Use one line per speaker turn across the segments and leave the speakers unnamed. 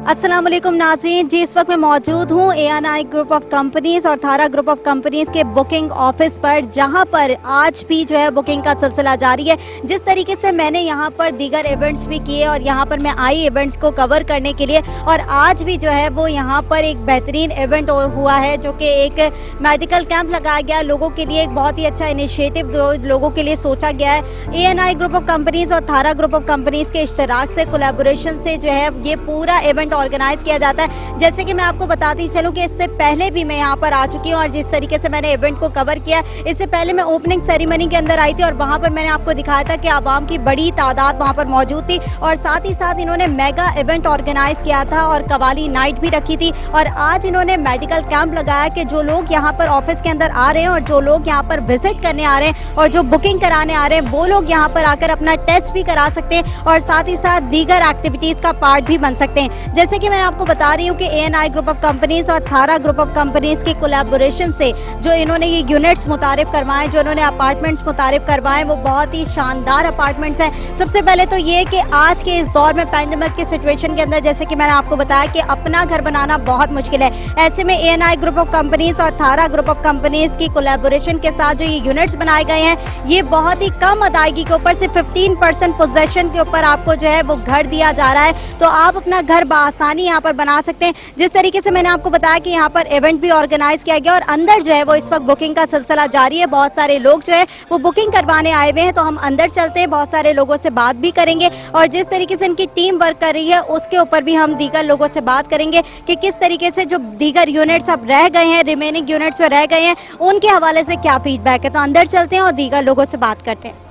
अस्सलाम वालेकुम नाज़रीन जी, इस वक्त मैं मौजूद हूँ ANI ग्रुप ऑफ कंपनीज़ और थारा ग्रुप ऑफ कंपनीज़ के बुकिंग ऑफिस पर, जहाँ पर आज भी जो है बुकिंग का सिलसिला जारी है। जिस तरीके से मैंने यहाँ पर दीगर इवेंट्स भी किए और यहाँ पर मैं आई इवेंट्स को कवर करने के लिए, और आज भी जो है वो यहाँ पर एक बेहतरीन इवेंट हुआ है जो कि एक मेडिकल कैंप लगाया गया लोगों के लिए। एक बहुत ही अच्छा इनिशिएटिव लोगों के लिए सोचा गया है। ANI ग्रुप ऑफ कंपनीज़ और थारा ग्रुप ऑफ कंपनीज़ के इश्तराक से, कोलैबोरेशन से जो है ये पूरा इवेंट ऑर्गेनाइज किया जाता है। जैसे कि मैं आपको बताती चलूँ कि इससे पहले भी मैं यहाँ पर आ चुकी हूँ और जिस तरीके से मैंने इवेंट को कवर किया, इससे पहले मैं ओपनिंग सेरेमनी के अंदर आई थी और वहाँ पर मैंने आपको दिखाया था कि आवाम की बड़ी तादाद वहाँ पर मौजूद थी और साथ ही साथ इन्होंने मेगा इवेंट ऑर्गेनाइज किया था और कवाली नाइट भी रखी थी। और आज इन्होंने मेडिकल कैंप लगाया कि जो लोग यहाँ पर ऑफिस के अंदर आ रहे हैं और जो लोग यहाँ पर विजिट करने आ रहे हैं और जो बुकिंग कराने आ रहे हैं, वो लोग यहाँ पर आकर अपना टेस्ट भी करा सकते हैं और साथ ही साथ दीगर एक्टिविटीज़ का पार्ट भी बन सकते हैं। जैसे कि मैं आपको बता रही हूँ कि ANI ग्रुप ऑफ कंपनीज़ और थारा ग्रुप ऑफ कंपनीज़ की कोलैबोरेशन से जो इन्होंने ये यूनिट्स मुतारिफ करवाएं, जो इन्होंने अपार्टमेंट्स मुतारिफ करवाएं, वो बहुत ही शानदार अपार्टमेंट्स हैं। सबसे पहले तो ये कि आज के इस दौर में पैंडेमिक की सिचुएशन के अंदर, जैसे कि मैंने आपको बताया कि अपना घर बनाना बहुत मुश्किल है, ऐसे में ANI ग्रुप ऑफ कंपनीज़ और थारा ग्रुप ऑफ कंपनीज़ की कोलैबोरेशन के साथ जो ये यूनिट्स बनाए गए हैं, ये बहुत ही कम अदायगी के ऊपर से 15% पोजेशन के ऊपर आपको जो है वो घर दिया जा रहा है। तो आप अपना घर बआसानी यहाँ पर बना सकते हैं। जिस तरीके से मैंने आपको बताया कि यहाँ पर इवेंट भी ऑर्गेनाइज किया गया और अंदर जो है वो इस वक्त बुकिंग का सिलसिला जारी है। बहुत सारे लोग जो है वो बुकिंग करवाने आए हुए हैं, तो हम अंदर चलते हैं, बहुत सारे लोगों से बात भी करेंगे और जिस तरीके से इनकी टीम वर्क कर रही है उसके ऊपर भी हम दीगर लोगों से बात करेंगे कि किस तरीके से जो दीगर यूनिट्स अब रह गए हैं, रिमेनिंग यूनिट्स जो रह गए हैं, उनके हवाले से क्या फीडबैक है। तो अंदर चलते हैं और दीगर लोगों से बात करते हैं।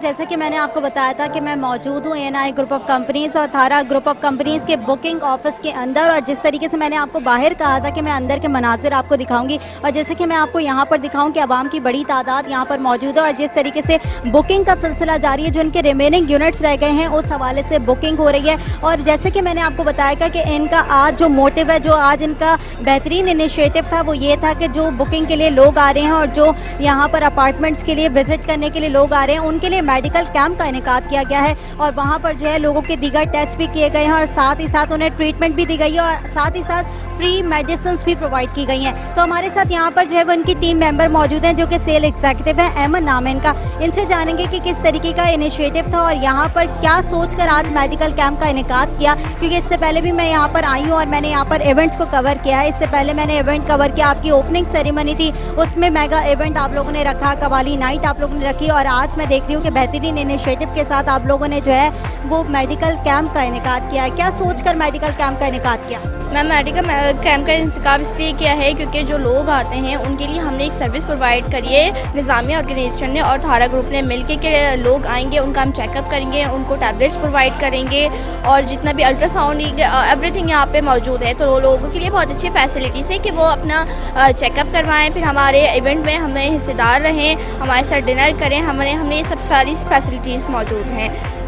जैसे कि मैंने आपको बताया था कि मैं मौजूद हूँ ANI ग्रुप ऑफ कंपनीज़ और थारा ग्रुप ऑफ कंपनीज़ के बुकिंग ऑफिस के अंदर, और जिस तरीके से मैंने आपको बाहर कहा था कि मैं अंदर के मनाजिर आपको दिखाऊंगी और जैसे कि मैं आपको यहाँ पर दिखाऊं कि आवाम की बड़ी तादाद यहाँ पर मौजूद है और जिस तरीके से बुकिंग का सिलसिला जारी है, जो इनके रिमेनिंग यूनिट्स रह गए हैं उस हवाले से बुकिंग हो रही है। और जैसे कि मैंने आपको बताया था कि इनका आज जो मोटिव है, जो आज इनका बेहतरीन इनिशिएटिव था, वो ये था कि जो बुकिंग के लिए लोग आ रहे हैं और जो यहाँ पर अपार्टमेंट्स के लिए विजिट करने के लिए लोग आ रहे हैं, उनके लिए मेडिकल कैंप का इनेकाद किया गया है और वहाँ पर जो है लोगों के दीगर टेस्ट भी किए गए हैं और साथ ही साथ उन्हें ट्रीटमेंट भी दी गई है और साथ ही साथ फ्री मेडिसिन भी प्रोवाइड की गई हैं। तो हमारे साथ यहाँ पर जो है वो इनकी टीम मेंबर मौजूद हैं जो कि सेल एग्जीक्यूटिव है, अहमद नाम है इनका। इनसे जानेंगे कि किस तरीके का इनिशिएटिव था और यहाँ पर क्या सोचकर आज मेडिकल कैंप का इनेकाद किया, क्योंकि इससे पहले भी मैं यहाँ पर आई हूँ और मैंने यहाँ पर इवेंट्स को कवर किया है। इससे पहले मैंने इवेंट कवर किया, आपकी ओपनिंग सेरेमनी थी, उसमें मेगा इवेंट आप लोगों ने रखा, कवाली नाइट आप लोगों ने रखी और आज मैं देख रही हूँ कि बेहतरीन इनिशिएटिव के साथ आप लोगों ने जो है वो मेडिकल कैंप का इनेकाद किया है। क्या सोचकर मेडिकल कैंप का इनेकाद किया?
मैम, मेडिकल कैंप का इंतखाब इसलिए किया है क्योंकि जो लोग आते हैं उनके लिए हमने एक सर्विस प्रोवाइड करी है निज़ामिया ऑर्गेनाइजेशन ने और थारा ग्रुप ने मिलके के लोग आएंगे, उनका हम चेकअप करेंगे, उनको टैबलेट्स प्रोवाइड करेंगे और जितना भी अल्ट्रासाउंड एवरीथिंग यहाँ पे मौजूद है। तो लोगों के लिए बहुत अच्छी फैसिलिटीज़ है कि वो अपना चेकअप करवाएं, फिर हमारे इवेंट में हमें हिस्सेदार रहें, हमारे साथ डिनर करें, हमने ये सब सारी फैसिलिटीज़ मौजूद हैं।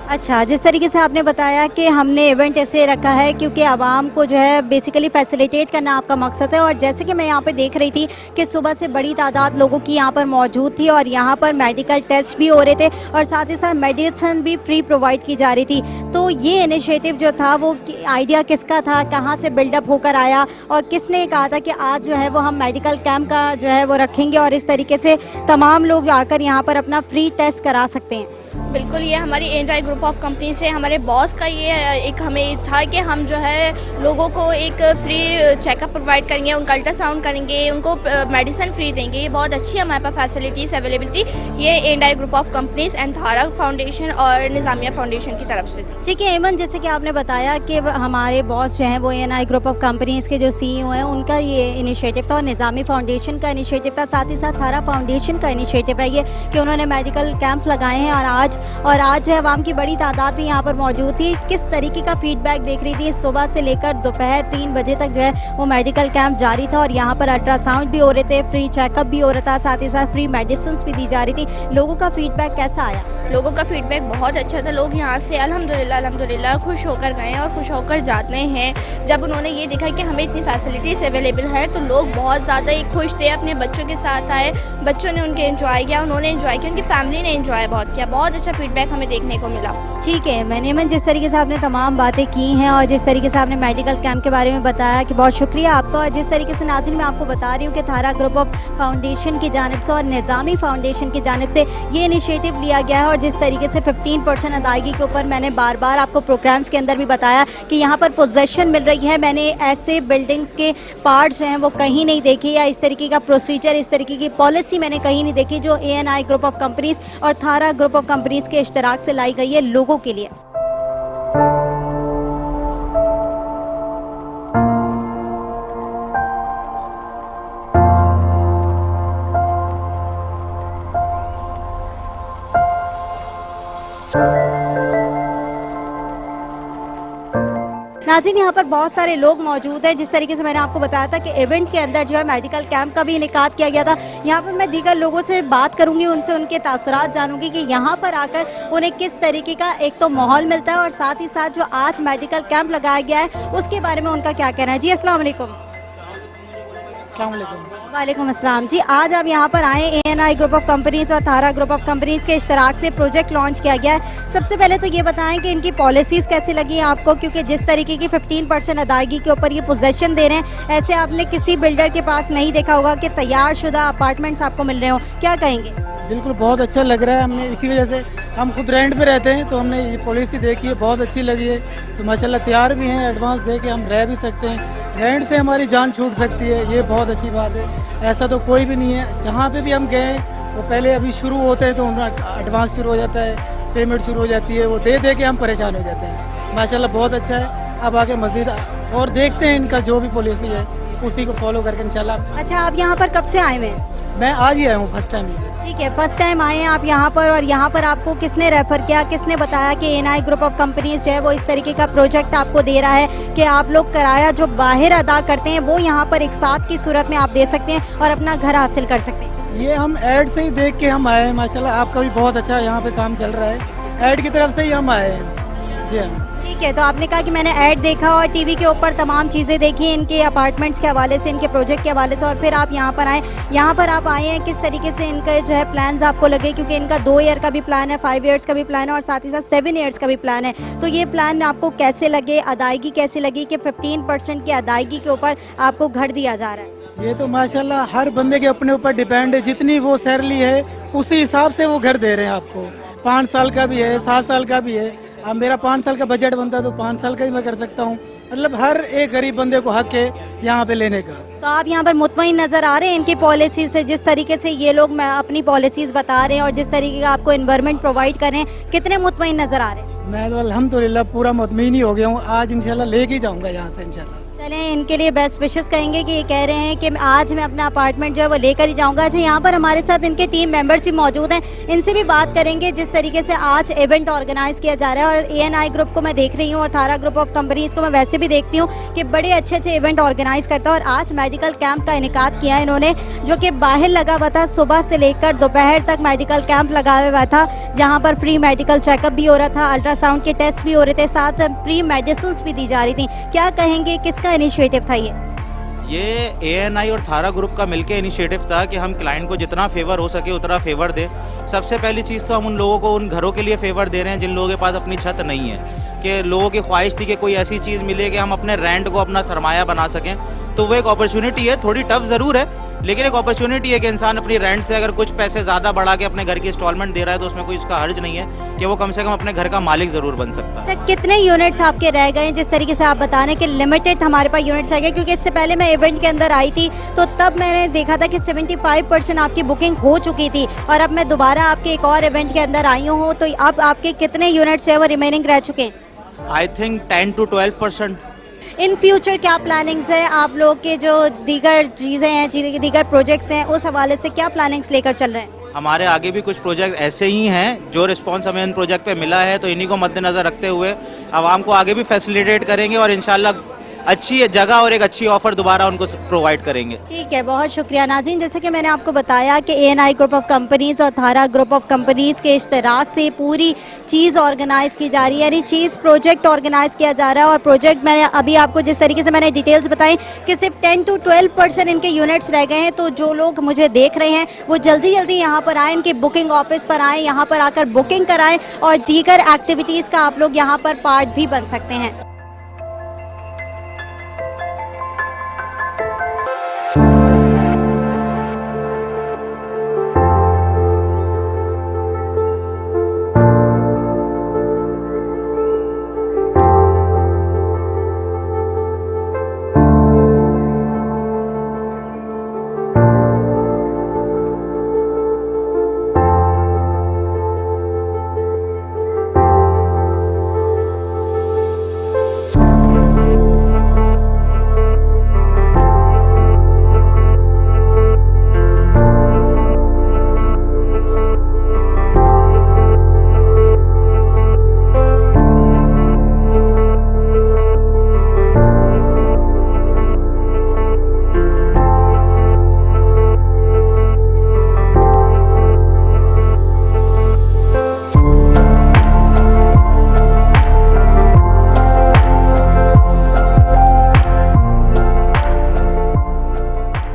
अच्छा, जिस तरीके से आपने बताया कि हमने इवेंट ऐसे रखा है क्योंकि आवाम को जो है बेसिकली फैसिलिटेट करना आपका मकसद है और जैसे कि मैं यहाँ पे देख रही थी कि सुबह से बड़ी तादाद लोगों की यहाँ पर मौजूद थी और यहाँ पर मेडिकल टेस्ट भी हो रहे थे और साथ ही साथ मेडिसिन भी फ्री प्रोवाइड की जा रही थी। तो ये इनिशिएटिव जो था वो आइडिया किसका था, कहाँ से बिल्डअप होकर आया और किसने कहा था कि आज जो है वो हम मेडिकल कैंप का जो है वो रखेंगे और इस तरीके से तमाम लोग आकर यहाँ पर अपना फ्री टेस्ट करा सकते हैं?
बिल्कुल, ये हमारी ANI ग्रुप ऑफ कंपनी से हमारे बॉस का ये एक हमें था कि हम जो है लोगों को एक फ्री चेकअप प्रोवाइड करेंगे, उनका अल्ट्रासाउंड करेंगे, उनको मेडिसिन फ्री देंगे। ये बहुत अच्छी हमारे पास फैसिलिटीज़ अवेलेबल थी। ये ANI group of companies and थारा फाउंडेशन और निज़ामिया फाउंडेशन की तरफ से थी।
ठीक है एमन, जैसे कि आपने बताया कि हमारे बॉस जो हैं वो ANI ग्रुप ऑफ कंपनीज़ के जो CEO हैं उनका ये इनिशिएटिव था और निज़ामी फाउंडेशन का इनिशिएटिव था, साथ ही साथ थारा फाउंडेशन का इनिशिएटिव है ये कि उन्होंने मेडिकल कैंप लगाए हैं और आज और आज जो है आवाम की बड़ी तादाद भी यहाँ पर मौजूद थी। किस तरीके का फीडबैक देख रही थी? सुबह से लेकर दोपहर 3 बजे तक जो है वो मेडिकल कैंप जारी था और यहाँ पर अल्ट्रासाउंड भी हो रहे थे, फ्री चेकअप भी हो रहा था, साथ ही साथ फ्री मेडिसिन भी दी जा रही थी। लोगों का फीडबैक कैसा आया?
लोगों का फीडबैक बहुत अच्छा था। लोग यहाँ से अल्हम्दुलिल्लाह खुश होकर गए और खुश होकर जाते हैं। जब उन्होंने ये देखा कि हमें इतनी फैसिलिटीज़ अवेलेबल है तो लोग बहुत ज़्यादा ही खुश थे। अपने बच्चों के साथ आए, बच्चों ने उनके एंजॉय किया, उन्होंने एंजॉय किया, उनकी फैमिली ने एंजॉय बहुत किया। बहुत अच्छा फीडबैक हमें देखने को मिला।
ठीक है मैनेमन, जिस तरीके से आपने तमाम बातें की हैं और जिस तरीके से आपने मेडिकल कैंप के बारे में बताया कि बहुत शुक्रिया आपका। और जिस तरीके से नाज़रीन मैं आपको बता रही हूँ कि थारा ग्रुप ऑफ फाउंडेशन की जानिब से और निज़ामी फाउंडेशन की जानिब से ये इनिशिएटिव लिया गया है। और जिस तरीके से 15% अदायगी के ऊपर मैंने बार बार आपको प्रोग्राम्स के अंदर भी बताया कि यहाँ पर पोजेसन मिल रही है। मैंने ऐसे बिल्डिंग्स के पार्ट्स जो हैं वो कहीं नहीं देखे, या इस तरीके का प्रोसीजर, इस तरीके की पॉलिसी मैंने कहीं नहीं देखी जो ANI ग्रुप ऑफ कंपनीज़ और थारा ग्रुप ऑफ कंपनीज़ के इश्तराक से लाई गई है लोगों के लिए। नाज़रीन यहाँ पर बहुत सारे लोग मौजूद हैं। जिस तरीके से मैंने आपको बताया था कि इवेंट के अंदर जो है मेडिकल कैंप का भी इनेकाद किया गया था। यहाँ पर मैं दीगर लोगों से बात करूँगी, उनसे उनके तासुरात जानूँगी कि यहाँ पर आकर उन्हें किस तरीके का एक तो माहौल मिलता है और साथ ही साथ जो आज मेडिकल कैंप लगाया गया है उसके बारे में उनका क्या कहना है। जी अस्सलाम वालेकुम। वालेकुम अस्सलाम। जी आज आप यहाँ पर आए, ANI ग्रुप ऑफ कंपनीज और थारा ग्रुप ऑफ कंपनीज के इश्तराक से प्रोजेक्ट लॉन्च किया गया है। सबसे पहले तो ये बताएं कि इनकी पॉलिसीज़ कैसी लगी हैं आपको, क्योंकि जिस तरीके की 15% अदायगी के ऊपर ये पोजेसन दे रहे हैं, ऐसे आपने किसी बिल्डर के पास नहीं देखा होगा कि तैयार शुदा अपार्टमेंट्स आपको मिल रहे हो। क्या कहेंगे?
बिल्कुल बहुत अच्छा लग रहा है। हमने इसी वजह से हम खुद रेंट पे रहते हैं तो हमने ये पॉलिसी देखी है, बहुत अच्छी लगी है। तो माशाल्लाह तैयार भी हैं, एडवांस दे के हम रह भी सकते हैं। रेंट से हमारी जान छूट सकती है, ये बहुत अच्छी बात है। ऐसा तो कोई भी नहीं है। जहाँ पे भी हम गए वो पहले अभी शुरू होते हैं तो उनका एडवांस शुरू हो जाता है, पेमेंट शुरू हो जाती है, वो दे दे के हम परेशान हो जाते हैं। माशाल्लाह बहुत अच्छा है। अब आगे मज़ीद और देखते हैं इनका जो भी पॉलिसी है उसी को फॉलो करके इंशाल्लाह।
अच्छा आप यहाँ पर कब से आए हुए हैं?
मैं आज ही आया हूँ, फर्स्ट टाइम।
ठीक है, फर्स्ट टाइम आए हैं आप यहाँ पर। और यहाँ पर आपको किसने रेफ़र किया, किसने बताया कि ANI ग्रुप ऑफ कंपनीज जो है वो इस तरीके का प्रोजेक्ट आपको दे रहा है कि आप लोग किराया जो बाहर अदा करते हैं वो यहाँ पर एक साथ की सूरत में आप दे सकते हैं और अपना घर हासिल कर सकते हैं?
ये हम ऐड से ही देख के हम आए हैं। माशाल्लाह आपका भी बहुत अच्छा यहाँ पे काम चल रहा है। ऐड की तरफ से ही हम आए हैं। जी हाँ।
ठीक है, तो आपने कहा कि मैंने ऐड देखा और टीवी के ऊपर तमाम चीज़ें देखी इनके अपार्टमेंट्स के हवाले से, इनके प्रोजेक्ट के हवाले से, और फिर आप यहाँ पर आए। यहाँ पर आप आए हैं, किस तरीके से इनके जो है प्लान्स आपको लगे? क्योंकि इनका 2 ईयर का भी प्लान है, 5 ईयर्स का भी प्लान है और साथ ही साथ 7 ईयर्स का भी प्लान है। तो ये प्लान आपको कैसे लगे? अदायगी कैसी लगी कि 15% की अदायगी के ऊपर आपको घर दिया जा रहा है?
ये तो माशाल्लाह हर बंदे के अपने ऊपर डिपेंड है। जितनी वो सैलरी है उसी हिसाब से वो घर दे रहे हैं आपको। 5 साल का भी है, 7 साल का भी है। अब मेरा 5 साल का बजट बनता है तो 5 साल का ही मैं कर सकता हूँ। मतलब हर एक गरीब बंदे को हक है यहाँ पे लेने का।
तो आप यहाँ पर मुतमईन नज़र आ रहे हैं इनकी पॉलिसी से? जिस तरीके से ये लोग अपनी पॉलिसीज़ बता रहे हैं और जिस तरीके का आपको एनवायरनमेंट प्रोवाइड कर रहे हैं, कितने मुतमईन नज़र आ रहे हैं?
मैं तो अल्हम्दुलिल्लाह पूरा मुतमईन ही हो गया हूँ। आज इंशाल्लाह लेके ही जाऊँगा यहाँ से इंशाल्लाह।
चलें, इनके लिए बेस्ट विशेस कहेंगे कि ये कह रहे हैं कि आज मैं अपना अपार्टमेंट जो है वो लेकर ही जाऊंगा। अच्छा यहाँ पर हमारे साथ इनके टीम मेंबर्स भी मौजूद हैं, इनसे भी बात करेंगे। जिस तरीके से आज इवेंट ऑर्गेनाइज किया जा रहा है और ANI ग्रुप को मैं देख रही हूँ और थारा ग्रुप ऑफ कंपनीज़ को मैं वैसे भी देखती हूँ कि बड़े अच्छे अच्छे इवेंट ऑर्गेनाइज करता है। और आज मेडिकल कैंप का इनेकाद किया है इन्होंने, जो कि बाहर लगा हुआ था। सुबह से लेकर दोपहर तक मेडिकल कैंप लगा हुआ था, जहाँ पर फ्री मेडिकल चेकअप भी हो रहा था, अल्ट्रासाउंड के टेस्ट भी हो रहे थे, साथ फ्री मेडिसिन भी दी जा रही थी। क्या कहेंगे, किसका इनिशिएटिव था
ये ANI और थारा ग्रुप का मिलके इनिशिएटिव था कि हम क्लाइंट को जितना फेवर हो सके उतना फेवर दें। सबसे पहली चीज़ तो हम उन लोगों को उन घरों के लिए फेवर दे रहे हैं जिन लोगों के पास अपनी छत नहीं है, कि लोगों की ख्वाहिश थी कि कोई ऐसी चीज़ मिले कि हम अपने रेंट को अपना सरमाया बना सकें। तो वो एक अपॉर्चुनिटी है, थोड़ी टफ ज़रूर है लेकिन एक अपॉर्चुनिटी है कि इंसान अपनी रेंट से अगर कुछ पैसे ज़्यादा बढ़ा के अपने घर की इंस्टॉलमेंट दे रहा है तो उसमें कोई उसका हर्ज नहीं है कि वो कम से कम अपने घर का मालिक ज़रूर बन सकता है।
अच्छा, कितने यूनिट्स आपके रह गए? जिस तरीके से आप बता रहे हैं कि लिमिटेड हमारे पास यूनिट्स रह गए, क्योंकि इससे पहले मैं इवेंट के अंदर आई थी तो तब मैंने देखा था कि 75% आपकी बुकिंग हो चुकी थी और अब मैं दोबारा आपके एक और इवेंट के अंदर आई हूँ, तो अब आपके कितने यूनिट्स है वो रिमेनिंग रह चुके हैं?
I think 10 to 12%।
In future क्या प्लानिंग्स है आप लोग के, जो दीगर चीज़ें हैं, दीगर प्रोजेक्ट्स हैं, उस हवाले से क्या प्लानिंग्स लेकर चल रहे हैं?
हमारे आगे भी कुछ प्रोजेक्ट ऐसे ही हैं जो रिस्पांस हमें इन प्रोजेक्ट पे मिला है, तो इन्हीं को मद्देनज़र रखते हुए आवाम को आगे भी फैसिलिटेट करेंगे और इंशाल्लाह अच्छी जगह और एक अच्छी ऑफ़र दोबारा उनको प्रोवाइड करेंगे।
ठीक है, बहुत शुक्रिया नाज़रीन। जैसे कि मैंने आपको बताया कि ANI ग्रुप ऑफ कंपनीज़ और थारा ग्रुप ऑफ कंपनीज़ के इश्तराक से पूरी चीज़ ऑर्गेनाइज़ की जा रही है, यानी चीज़ प्रोजेक्ट ऑर्गेनाइज़ किया जा रहा है। और प्रोजेक्ट मैंने अभी आपको जिस तरीके से मैंने डिटेल्स बताई कि सिर्फ 10 to 12% इनके यूनिट्स रह गए हैं। तो जो लोग मुझे देख रहे हैं वो जल्दी जल्दी यहाँ पर आएँ, इनके बुकिंग ऑफिस पर आएँ, यहाँ पर आकर बुकिंग कराएँ और दीगर एक्टिविटीज़ का आप लोग यहाँ पर पार्ट भी बन सकते हैं।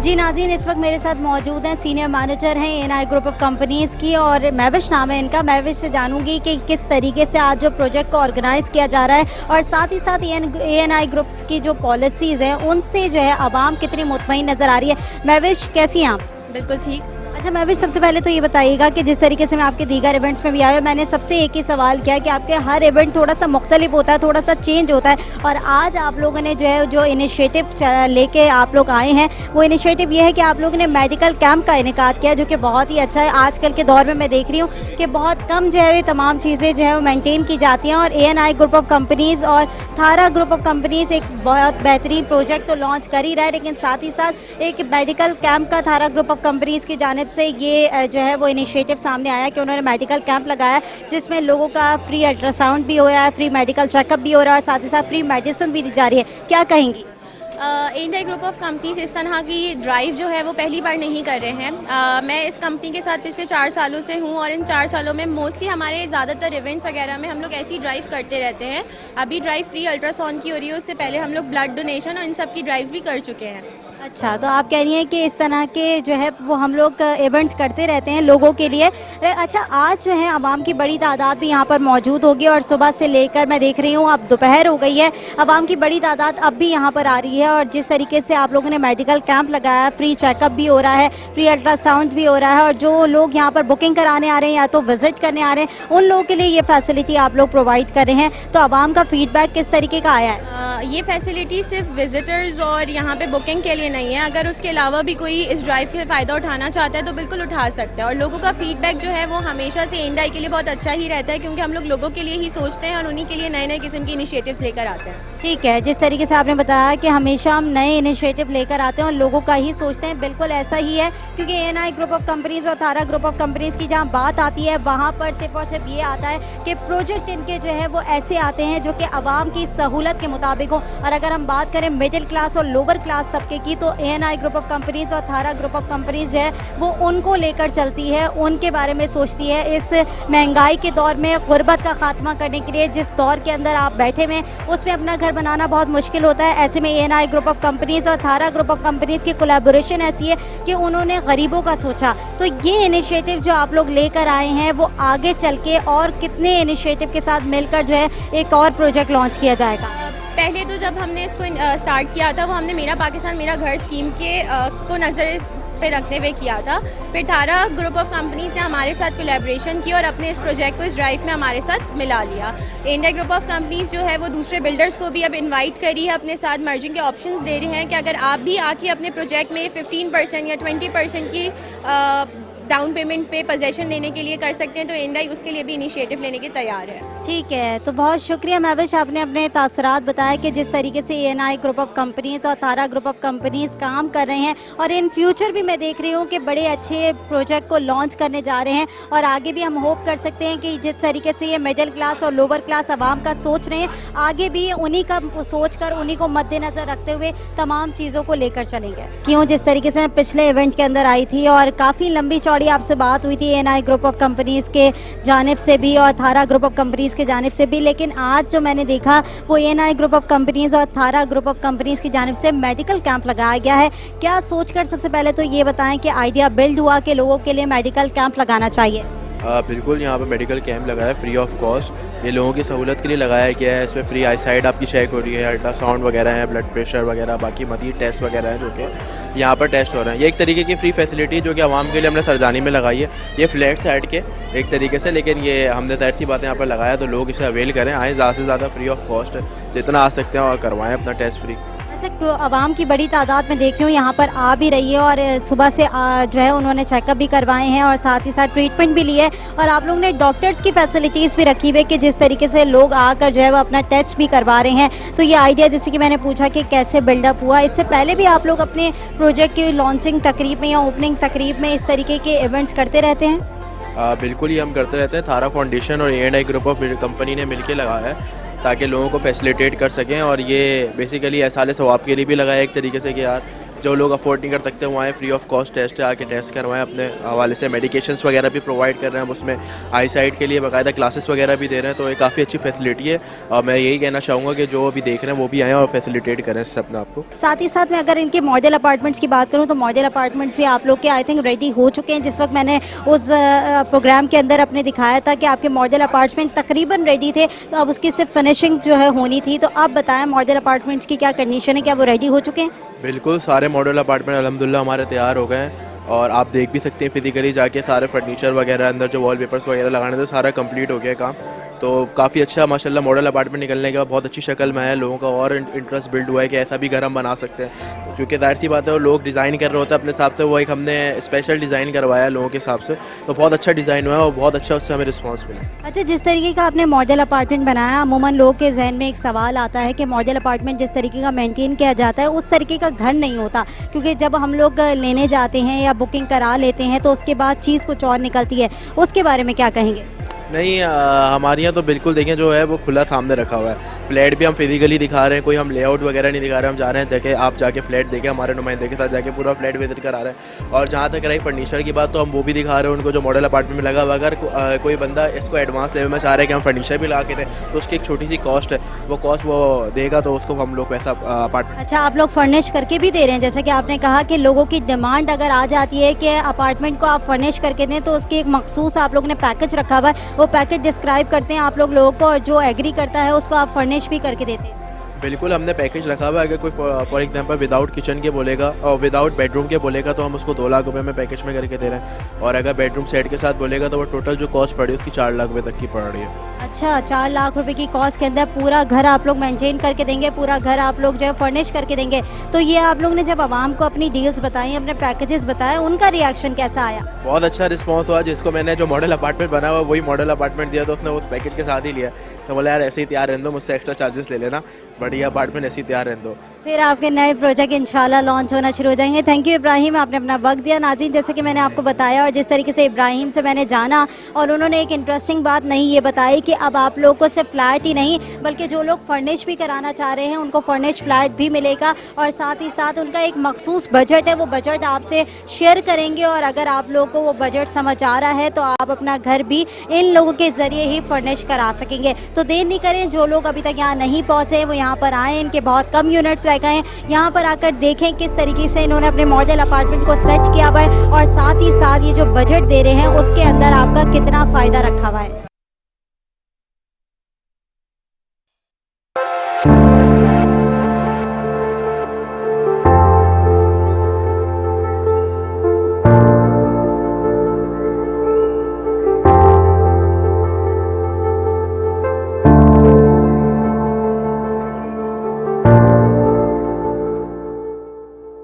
जी नाज़रीन, इस वक्त मेरे साथ मौजूद हैं सीनियर मैनेजर हैं ANI ग्रुप ऑफ कंपनीज़ की और महविश नाम है इनका। महविश से जानूंगी कि किस तरीके से आज जो प्रोजेक्ट को ऑर्गेनाइज़ किया जा रहा है और साथ ही साथ ANI ग्रुप्स की जो पॉलिसीज़ हैं उनसे जो है आवाम कितनी मुतमईन नज़र आ रही है। महविश, कैसी हैं आप?
बिल्कुल ठीक।
अच्छा महविश, सबसे पहले तो ये बताइएगा कि जिस तरीके से मैं आपके दीगर इवेंट्स में भी आया हूँ, मैंने सबसे एक ही सवाल किया कि आपके हर इवेंट थोड़ा सा मुख्तलिफ होता है, थोड़ा सा चेंज होता है, और आज आप लोगों ने जो इनिशिएटिव लेके आप लोग आए हैं वो इनिशिएटिव ये है कि आप लोगों ने मेडिकल कैंप का इनेकाद किया, जो कि बहुत ही अच्छा है। आजकल के दौर में मैं देख रही हूँ कि बहुत कम जो है ये तमाम चीज़ें जो है वो मेनटेन की जाती हैं, और ANI ग्रुप ऑफ कंपनीज़ और थारा ग्रुप ऑफ कंपनीज़ एक बहुत बेहतरीन प्रोजेक्ट तो लॉन्च कर ही रहा है, लेकिन साथ ही साथ एक मेडिकल कैंप का थारा ग्रुप ऑफ कंपनीज़ की जानिब से ये जो है वो इनिशिएटिव सामने आया कि उन्होंने मेडिकल कैंप लगाया जिसमें लोगों का फ्री अल्ट्रासाउंड भी हो रहा है, फ्री मेडिकल चेकअप भी हो रहा है और साथ ही साथ फ्री मेडिसिन भी दी जा रही है। क्या कहेंगी?
ANI ग्रुप ऑफ कंपनीज इस तरह की ड्राइव जो है वो पहली बार नहीं कर रहे हैं। मैं इस कंपनी के साथ पिछले 4 सालों से हूँ और इन 4 सालों में मोस्टली हमारे ज़्यादातर इवेंट्स वगैरह में हम लोग ऐसी ड्राइव करते रहते हैं। अभी ड्राइव फ्री अल्ट्रासाउंड की हो रही है, उससे पहले हम लोग ब्लड डोनेशन और इन सब की ड्राइव भी कर चुके हैं।
अच्छा, तो आप कह रही हैं कि इस तरह के जो है वो हम लोग इवेंट्स करते रहते हैं लोगों के लिए। अच्छा, आज जो है आवाम की बड़ी तादाद भी यहाँ पर मौजूद होगी और सुबह से लेकर मैं देख रही हूँ अब दोपहर हो गई है, आवाम की बड़ी तादाद अब भी यहाँ पर आ रही है। और जिस तरीके से आप लोगों ने मेडिकल कैंप लगाया, फ्री चेकअप भी हो रहा है, फ्री अल्ट्रासाउंड भी हो रहा है, और जो लोग यहाँ पर बुकिंग कराने आ रहे हैं या तो विज़िट करने आ रहे हैं उन लोगों के लिए ये फैसिलिटी आप लोग प्रोवाइड कर रहे हैं। तो आवाम का फीडबैक किस तरीके का आया है?
ये फैसिलिटी सिर्फ विजिटर्स और यहाँ पे बुकिंग के लिए नहीं है, अगर उसके अलावा भी कोई इस ड्राइव से फ़ायदा उठाना चाहता है तो बिल्कुल उठा सकता है। और लोगों का फीडबैक जो है वो हमेशा से ANI के लिए बहुत अच्छा ही रहता है, क्योंकि हम लोग लोगों के लिए ही सोचते हैं और उन्हीं के लिए नए नए किस्म के इनिशिएटिव्स लेकर आते हैं।
ठीक है, जिस तरीके से आपने बताया कि हमेशा हम नए इनिशिएटिव लेकर आते हैं और लोगों का ही सोचते हैं, बिल्कुल ऐसा ही है। क्योंकि ANI ग्रुप ऑफ कंपनीज़ और थारा ग्रुप ऑफ कंपनीज़ की जहाँ बात आती है वहाँ पर सिर्फ और सिर्फ ये आता है कि प्रोजेक्ट इनके जो है वो ऐसे आते हैं जो कि आवाम की सहूलत के मुताबिक हो। और अगर हम बात करें मिडिल क्लास और लोअर क्लास तबके की, तो ANI ग्रुप ऑफ कंपनीज़ और थारा ग्रुप ऑफ कंपनीज़ जो है वो उनको लेकर चलती है, उनके बारे में सोचती है। इस महंगाई के दौर में गुर्बत का खात्मा करने के लिए जिस दौर के अंदर आप बैठे हुए उसमें अपना घर बनाना बहुत मुश्किल होता है, ऐसे में ANI ग्रुप ऑफ कंपनीज़ और थारा ग्रुप ऑफ कंपनीज़ की कोलैबोरेशन ऐसी है कि उन्होंने गरीबों का सोचा। तो ये इनिशिएटिव जो आप लोग लेकर आए हैं वो आगे चल के और कितने इनिशिएटिव के साथ मिलकर जो है एक और प्रोजेक्ट लॉन्च किया जाएगा?
पहले तो जब हमने इसको स्टार्ट किया था वो हमने मेरा पाकिस्तान मेरा घर स्कीम के को नज़र पे रखते हुए किया था। फिर थारा ग्रुप ऑफ कंपनीज ने हमारे साथ कोलैबोरेशन की और अपने इस प्रोजेक्ट को इस ड्राइव में हमारे साथ मिला लिया। ANI ग्रुप ऑफ कंपनीज जो है वो दूसरे बिल्डर्स को भी अब इनवाइट करी है, अपने साथ मर्जिंग के ऑप्शंस दे रहे हैं कि अगर आप भी आके अपने प्रोजेक्ट में 15% या 20% की डाउन पेमेंट पे पोजेसन देने के लिए कर सकते हैं, तो ANI उसके लिए भी इनिशिएटिव लेने के तैयार है।
ठीक है, तो बहुत शुक्रिया महविश, आपने अपने तासुरात बताया कि जिस तरीके से एएनआई ग्रुप ऑफ कंपनीज़ और थारा ग्रुप ऑफ कंपनीज़ काम कर रहे हैं और इन फ्यूचर भी मैं देख रही हूँ कि बड़े अच्छे प्रोजेक्ट को लॉन्च करने जा रहे हैं और आगे भी हम होप कर सकते हैं कि जिस तरीके से ये मिडिल क्लास और लोअर क्लास आवाम का सोच रहे हैं, आगे भी उन्हीं का सोच कर उन्हीं को मद्देनज़र रखते हुए तमाम चीज़ों को लेकर चलेंगे। क्यों जिस तरीके से मैं पिछले इवेंट के अंदर आई थी और काफ़ी लंबी चौड़ी आपसे बात हुई थी एएनआई ग्रुप ऑफ कंपनीज़ के जानिब से भी और थारा ग्रुप ऑफ कंपनीज़ के जानिब से भी, लेकिन आज जो मैंने देखा वो एएनआई ग्रुप ऑफ कंपनीज़ और थारा ग्रुप ऑफ कंपनीज़ की जानिब से मेडिकल कैंप लगाया गया है। क्या सोचकर, सबसे पहले तो ये बताएं कि आइडिया बिल्ड हुआ कि लोगों के लिए मेडिकल कैंप लगाना चाहिए?
बिल्कुल, यहाँ पे मेडिकल कैंप लगाया है फ्री ऑफ कॉस्ट। ये लोगों की सहूलत के लिए लगाया गया है। इसमें फ्री आई साइड आपकी चेक हो रही है, अल्ट्रासाउंड वगैरह है, ब्लड प्रेशर वगैरह, बाकी मज़ीद टेस्ट वगैरह हैं जो कि यहाँ पर टेस्ट हो रहे हैं। ये एक तरीके की फ्री फैसिलिटी जो कि आवाम के लिए हमने सरजानी में लगाई है। ये फ्लैट से हट के एक तरीके से, लेकिन ये हमने ज़ाहिर सी बात यहाँ पर लगाया, तो लोग इसे अवेल करें, आएँ ज़्यादा से ज़्यादा फ्री ऑफ कॉस्ट जितना आ सकते हैं और करवाएँ अपना टेस्ट फ्री।
अच्छा, तो आवाम की बड़ी तादाद में देख रही हूँ यहाँ पर आ भी रही है और सुबह से जो है उन्होंने चेकअप भी करवाए हैं और साथ ही साथ ट्रीटमेंट भी ली है और आप लोगों ने डॉक्टर्स की फैसिलिटीज़ भी रखी हुई है कि जिस तरीके से लोग आकर जो है वो अपना टेस्ट भी करवा रहे हैं। तो ये आइडिया, जैसे कि मैंने पूछा कि कैसे बिल्डअप हुआ, इससे पहले भी आप लोग अपने प्रोजेक्ट की लॉन्चिंग तकरीब में या ओपनिंग तकरीब में इस तरीके के इवेंट्स करते रहते हैं?
बिल्कुल, ये हम करते रहते हैं। थारा फाउंडेशन और एएनआई ग्रुप ऑफ कंपनी ने मिलकर लगाया है ताकि लोगों को फैसिलिटेट कर सकें, और ये बेसिकली एहसाले सवाब के लिए भी लगाया एक तरीके से कि यार जो लोग अफोर्ड नहीं कर सकते वो आए, फ्री ऑफ कॉस्ट टेस्ट है, आके टेस्ट करवाएं। अपने हवाले से मेडिकेशंस वगैरह भी प्रोवाइड कर रहे हैं हम, उसमें आई साइट के लिए बाकायदा क्लासेस वगैरह भी दे रहे हैं। तो ये काफ़ी अच्छी फैसिलिटी है और मैं यही कहना चाहूँगा कि जो अभी देख रहे हैं वो भी आएँ और फैसिलिटेट करें इससे अपने आप को।
साथ ही साथ मैं अगर इनके मॉडल अपार्टमेंट्स की बात करूं तो मॉडल अपार्टमेंट्स भी आप लोग के आई थिंक रेडी हो चुके हैं। जिस वक्त मैंने उस प्रोग्राम के अंदर अपने दिखाया था कि आपके मॉडल अपार्टमेंट तकरीबन रेडी थे, तो अब उसकी सिर्फ फिनिशिंग जो है होनी थी। तो अब बताएं मॉडल अपार्टमेंट्स की क्या कंडीशन है, क्या वो रेडी हो चुके हैं?
बिल्कुल, सारे मॉडल अपार्टमेंट अल्हम्दुलिल्लाह हमारे तैयार हो गए हैं और आप देख भी सकते हैं फिजिकली जाके, सारे फर्नीचर वगैरह अंदर जो वॉलपेपर्स वगैरह लगाने थे सारा कंप्लीट हो गया काम। तो काफ़ी अच्छा माशाल्लाह मॉडल अपार्टमेंट निकलने के बाद बहुत अच्छी शक्ल में है, लोगों का और इंटरेस्ट बिल्ड हुआ है कि ऐसा भी घर हम बना सकते हैं, क्योंकि जाहिर सी बात है वो लोग डिज़ाइन कर रहे होते हैं अपने हिसाब से, वो एक हमने स्पेशल डिज़ाइन करवाया है लोगों के हिसाब से, तो बहुत अच्छा डिज़ाइन हुआ है और बहुत अच्छा उससे हमें रिस्पॉन्स मिला।
अच्छा, जिस तरीके का आपने मॉडल अपार्टमेंट बनाया, अमूमन लोगों के जहन में एक सवाल आता है कि मॉडल अपार्टमेंट जिस तरीके का मेंटेन किया जाता है उस तरीके का घर नहीं होता, क्योंकि जब हम लोग लेने जाते हैं या बुकिंग करा लेते हैं तो उसके बाद चीज़ कुछ और निकलती है, उसके बारे में क्या कहेंगे?
नहीं, हमारे यहाँ तो बिल्कुल देखें जो है वो खुला सामने रखा हुआ है। फ्लैट भी हम फिजिकली दिखा रहे हैं, कोई हम लेआउट वगैरह नहीं दिखा रहे, हम जा रहे हैं देखें, आप जाके फ्लैट देखें, हमारे नुमाइंदे के साथ जाके पूरा फ्लैट विजिट करा रहे हैं। और जहाँ तक रही फर्नीचर की बात, तो हम वो भी दिखा रहे हैं उनको जो मॉडल अपार्टमेंट में लगा हुआ। अगर कोई बंदा इसको एडवांस लेवल में चाह रहा है कि हम फर्नीचर भी लगा के दें, तो उसकी एक छोटी सी कॉस्ट है, वो कॉस्ट वो देगा तो उसको हम लोग वैसा अपार्टमेंट।
अच्छा, आप लोग फर्निश करके भी दे रहे हैं, जैसे कि आपने कहा कि लोगों की डिमांड अगर आ जाती है कि अपार्टमेंट को आप फर्निश करके दें, तो उसकी एक मखसूस आप लोग ने पैकेज रखा हुआ है, वो पैकेज डिस्क्राइब करते हैं आप लोगों को और जो एग्री करता है उसको आप फर्निश भी करके देते हैं?
बिल्कुल, हमने पैकेज रखा हुआ है। अगर कोई फॉर एग्जांपल विदाउट किचन के बोलेगा और विदाउट बेडरूम के बोलेगा तो हम उसको 2 लाख रुपए में पैकेज में करके दे रहे हैं, और अगर बेडरूम सेट के साथ बोलेगा तो वो टोटल जो कॉस्ट पड़ी उसकी 4 लाख रुपए तक की पड़ रही है।
अच्छा, 4 लाख रुपए की कॉस्ट के अंदर पूरा घर आप लोग मेंटेन करके देंगे, पूरा घर आप लोग जो है फर्निश करके देंगे। तो ये आप लोग ने जब आवाम को अपनी डील्स बताई, अपने पैकेजेस बताए, उनका रिएक्शन कैसा आया?
बहुत अच्छा रिस्पॉन्स हुआ। जिसको मैंने जो मॉडल अपार्टमेंट बना हुआ वही मॉडल अपार्टमेंट दिया, तो उसने उस पैकेज के साथ ही लिया। तो बोला यार ऐसे ही तैयार रहने दो, मुझसे एक्स्ट्रा चार्जेस ले लेना, बढ़िया अपार्टमेंट ऐसे ही तैयार रहने दो।
फिर आपके नए प्रोजेक्ट इंशाल्लाह लॉन्च होना शुरू हो जाएंगे। थैंक यू इब्राहिम, आपने अपना वक्त दिया। नाज़रीन, जैसे कि मैंने आपको बताया और जिस तरीके से इब्राहिम से मैंने जाना, और उन्होंने एक इंटरेस्टिंग बात नहीं ये बताई कि अब आप लोग को सिर्फ फ्लैट ही नहीं बल्कि जो लोग फर्निश भी कराना चाह रहे हैं उनको फर्निश फ्लैट भी मिलेगा, और साथ ही साथ उनका एक मखसूस बजट है, वो बजट आपसे शेयर करेंगे। और अगर आप लोग को वो बजट समझ आ रहा है तो आप अपना घर भी इन लोगों के ज़रिए ही फर्निश करा सकेंगे। तो देर नहीं करें, जो लोग अभी तक यहाँ नहीं पहुँचे वो यहाँ पर आएँ, इनके बहुत कम यूनिट्स रह गए हैं, यहाँ पर आकर देखें किस तरीके से इन्होंने अपने मॉडल अपार्टमेंट को सेट किया हुआ है, और साथ ही साथ ये जो बजट दे रहे हैं उसके अंदर आपका कितना फ़ायदा रखा हुआ है।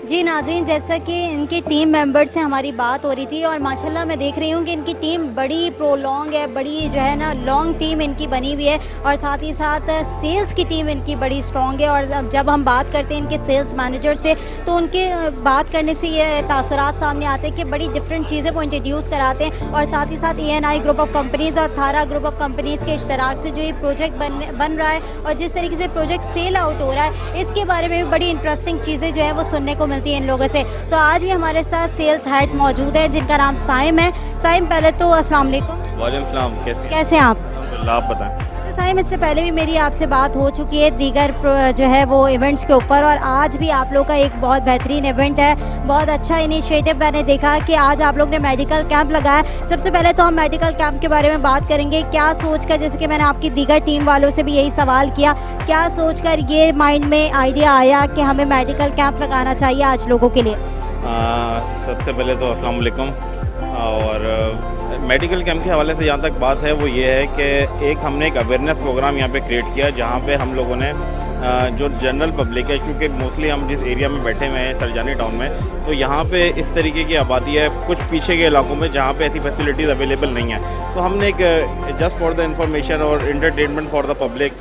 जी नाज़रीन, जैसा कि इनकी टीम मेंबर से हमारी बात हो रही थी और माशाल्लाह मैं देख रही हूँ कि इनकी टीम बड़ी प्रोलॉन्ग है, बड़ी जो है ना लॉन्ग टीम इनकी बनी हुई है और साथ ही साथ सेल्स की टीम इनकी बड़ी स्ट्रॉन्ग है। और जब हम बात करते हैं इनके सेल्स मैनेजर से तो उनके बात करने से ये तासुरात सामने आते हैं कि बड़ी डिफरेंट चीज़ें वो इंट्रोड्यूस कराते हैं। और साथ ही साथ ANI ग्रुप ऑफ कंपनीज़ और थारा ग्रुप ऑफ कंपनीज़ के इश्तराक से जो ये प्रोजेक्ट बन रहा है और जिस तरीके से प्रोजेक्ट सेल आउट हो रहा है, इसके बारे में भी बड़ी इंटरेस्टिंग चीज़ें जो है वो सुनने को मिलती हैं इन लोगों से। तो आज भी हमारे साथ सेल्स हेड मौजूद है जिनका नाम साइम है। साइम, पहले तो अस्सलाम वालेकुम।
वालेकुम सलाम,
कैसे हैं आप?
अल्हम्दुलिल्लाह, आप बताएं।
अच्छा साइम, इससे पहले भी मेरी आपसे बात हो चुकी है दीगर जो है वो इवेंट्स के ऊपर, और आज भी आप लोग का एक बहुत बेहतरीन इवेंट है, बहुत अच्छा इनिशिएटिव मैंने देखा कि आज आप लोग ने मेडिकल कैंप लगाया। सबसे पहले तो हम मेडिकल कैंप के बारे में बात करेंगे। क्या सोचकर, जैसे कि मैंने आपकी दीगर टीम वालों से भी यही सवाल किया, क्या सोचकर ये माइंड में आइडिया आया कि हमें मेडिकल कैंप लगाना चाहिए आज लोगों के लिए?
सबसे पहले तो अस्सलाम वालेकुम। और मेडिकल कैंप के हवाले से जहाँ तक बात है वो ये है कि एक हमने एक अवेयरनेस प्रोग्राम यहाँ पे क्रिएट किया जहाँ पे हम लोगों ने जो जनरल पब्लिक है, क्योंकि मोस्टली हम जिस एरिया में बैठे हुए हैं सरजानी टाउन में, तो यहाँ पे इस तरीके की आबादी है कुछ पीछे के इलाकों में जहाँ पे ऐसी फैसिलिटीज़ अवेलेबल नहीं है। तो हमने एक जस्ट फॉर द इंफॉर्मेशन और एंटरटेनमेंट फॉर द पब्लिक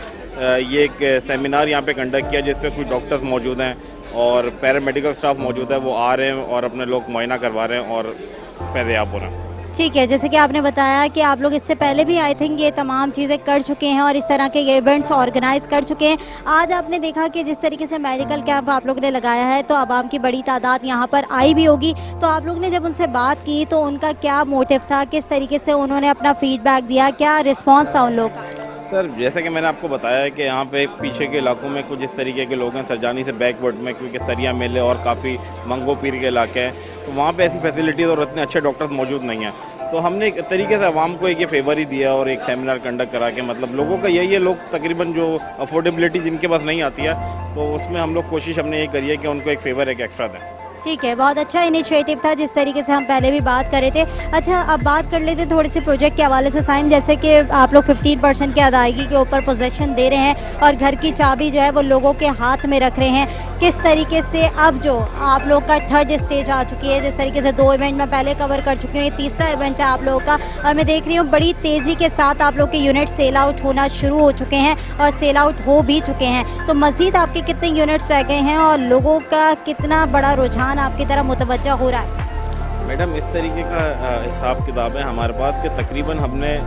ये एक सेमिनार यहाँ पे कंडक्ट किया जिस पे कुछ डॉक्टर्स मौजूद हैं और पैरामेडिकल स्टाफ मौजूद है, वो आ रहे हैं और अपने लोग मुआयना करवा रहे हैं और फैज़याब हो रहे हैं।
ठीक है, जैसे कि आपने बताया कि आप लोग इससे पहले भी आई थिंक ये तमाम चीज़ें कर चुके हैं और इस तरह के ये इवेंट्स ऑर्गेनाइज कर चुके हैं। आज आपने देखा कि जिस तरीके से मेडिकल कैंप आप लोगों ने लगाया है तो आवाम की बड़ी तादाद यहाँ पर आई भी होगी। तो आप लोग ने जब उनसे बात की तो उनका क्या मोटिव था, किस तरीके से उन्होंने अपना फीडबैक दिया, क्या रिस्पॉन्स था उन लोगों का?
सर, जैसे कि मैंने आपको बताया है कि यहाँ पे पीछे के इलाकों में कुछ इस तरीके के लोग हैं, सरजानी से बैकवर्ड में, क्योंकि सरिया मेले और काफ़ी मंगो पीर के इलाके हैं, तो वहाँ पे ऐसी फैसिलिटीज़ और इतने अच्छे डॉक्टर्स मौजूद नहीं हैं। तो हमने एक तरीके से आवाम को एक ये फेवर ही दिया और एक सेमिनार कंडक्ट करा के, मतलब लोगों का यही है, लोग तकरीबन जो अफोर्डेबिलिटी जिनके पास नहीं आती है तो उसमें हम लोग कोशिश हमने ये करी है कि उनको एक फेवर एक एक्स्ट्रा दें।
ठीक है, बहुत अच्छा इनिशिएटिव था जिस तरीके से हम पहले भी बात कर रहे थे। अच्छा, अब बात कर लेते हैं थोड़े से प्रोजेक्ट के हवाले से साइम। जैसे कि आप लोग 15% की अदायगी के ऊपर पोजेसन दे रहे हैं और घर की चाबी जो है वो लोगों के हाथ में रख रहे हैं। किस तरीके से अब जो आप लोग का थर्ड स्टेज आ चुकी है, जिस तरीके से 2 इवेंट मैं पहले कवर कर चुकी हूँ, ये तीसरा इवेंट है आप लोगों का और मैं देख रही हूँ बड़ी तेज़ी के साथ आप लोग के यूनिट सेल आउट होना शुरू हो चुके हैं और सेल आउट हो भी चुके हैं। तो मज़ीद आपके कितने यूनिट्स रह गए हैं और लोगों का कितना बड़ा रुझान आपकी तरफ मुतवज्जह हो रहा है?
मैडम, इस तरीके का हिसाब किताब है हमारे पास कि तकरीबन हमने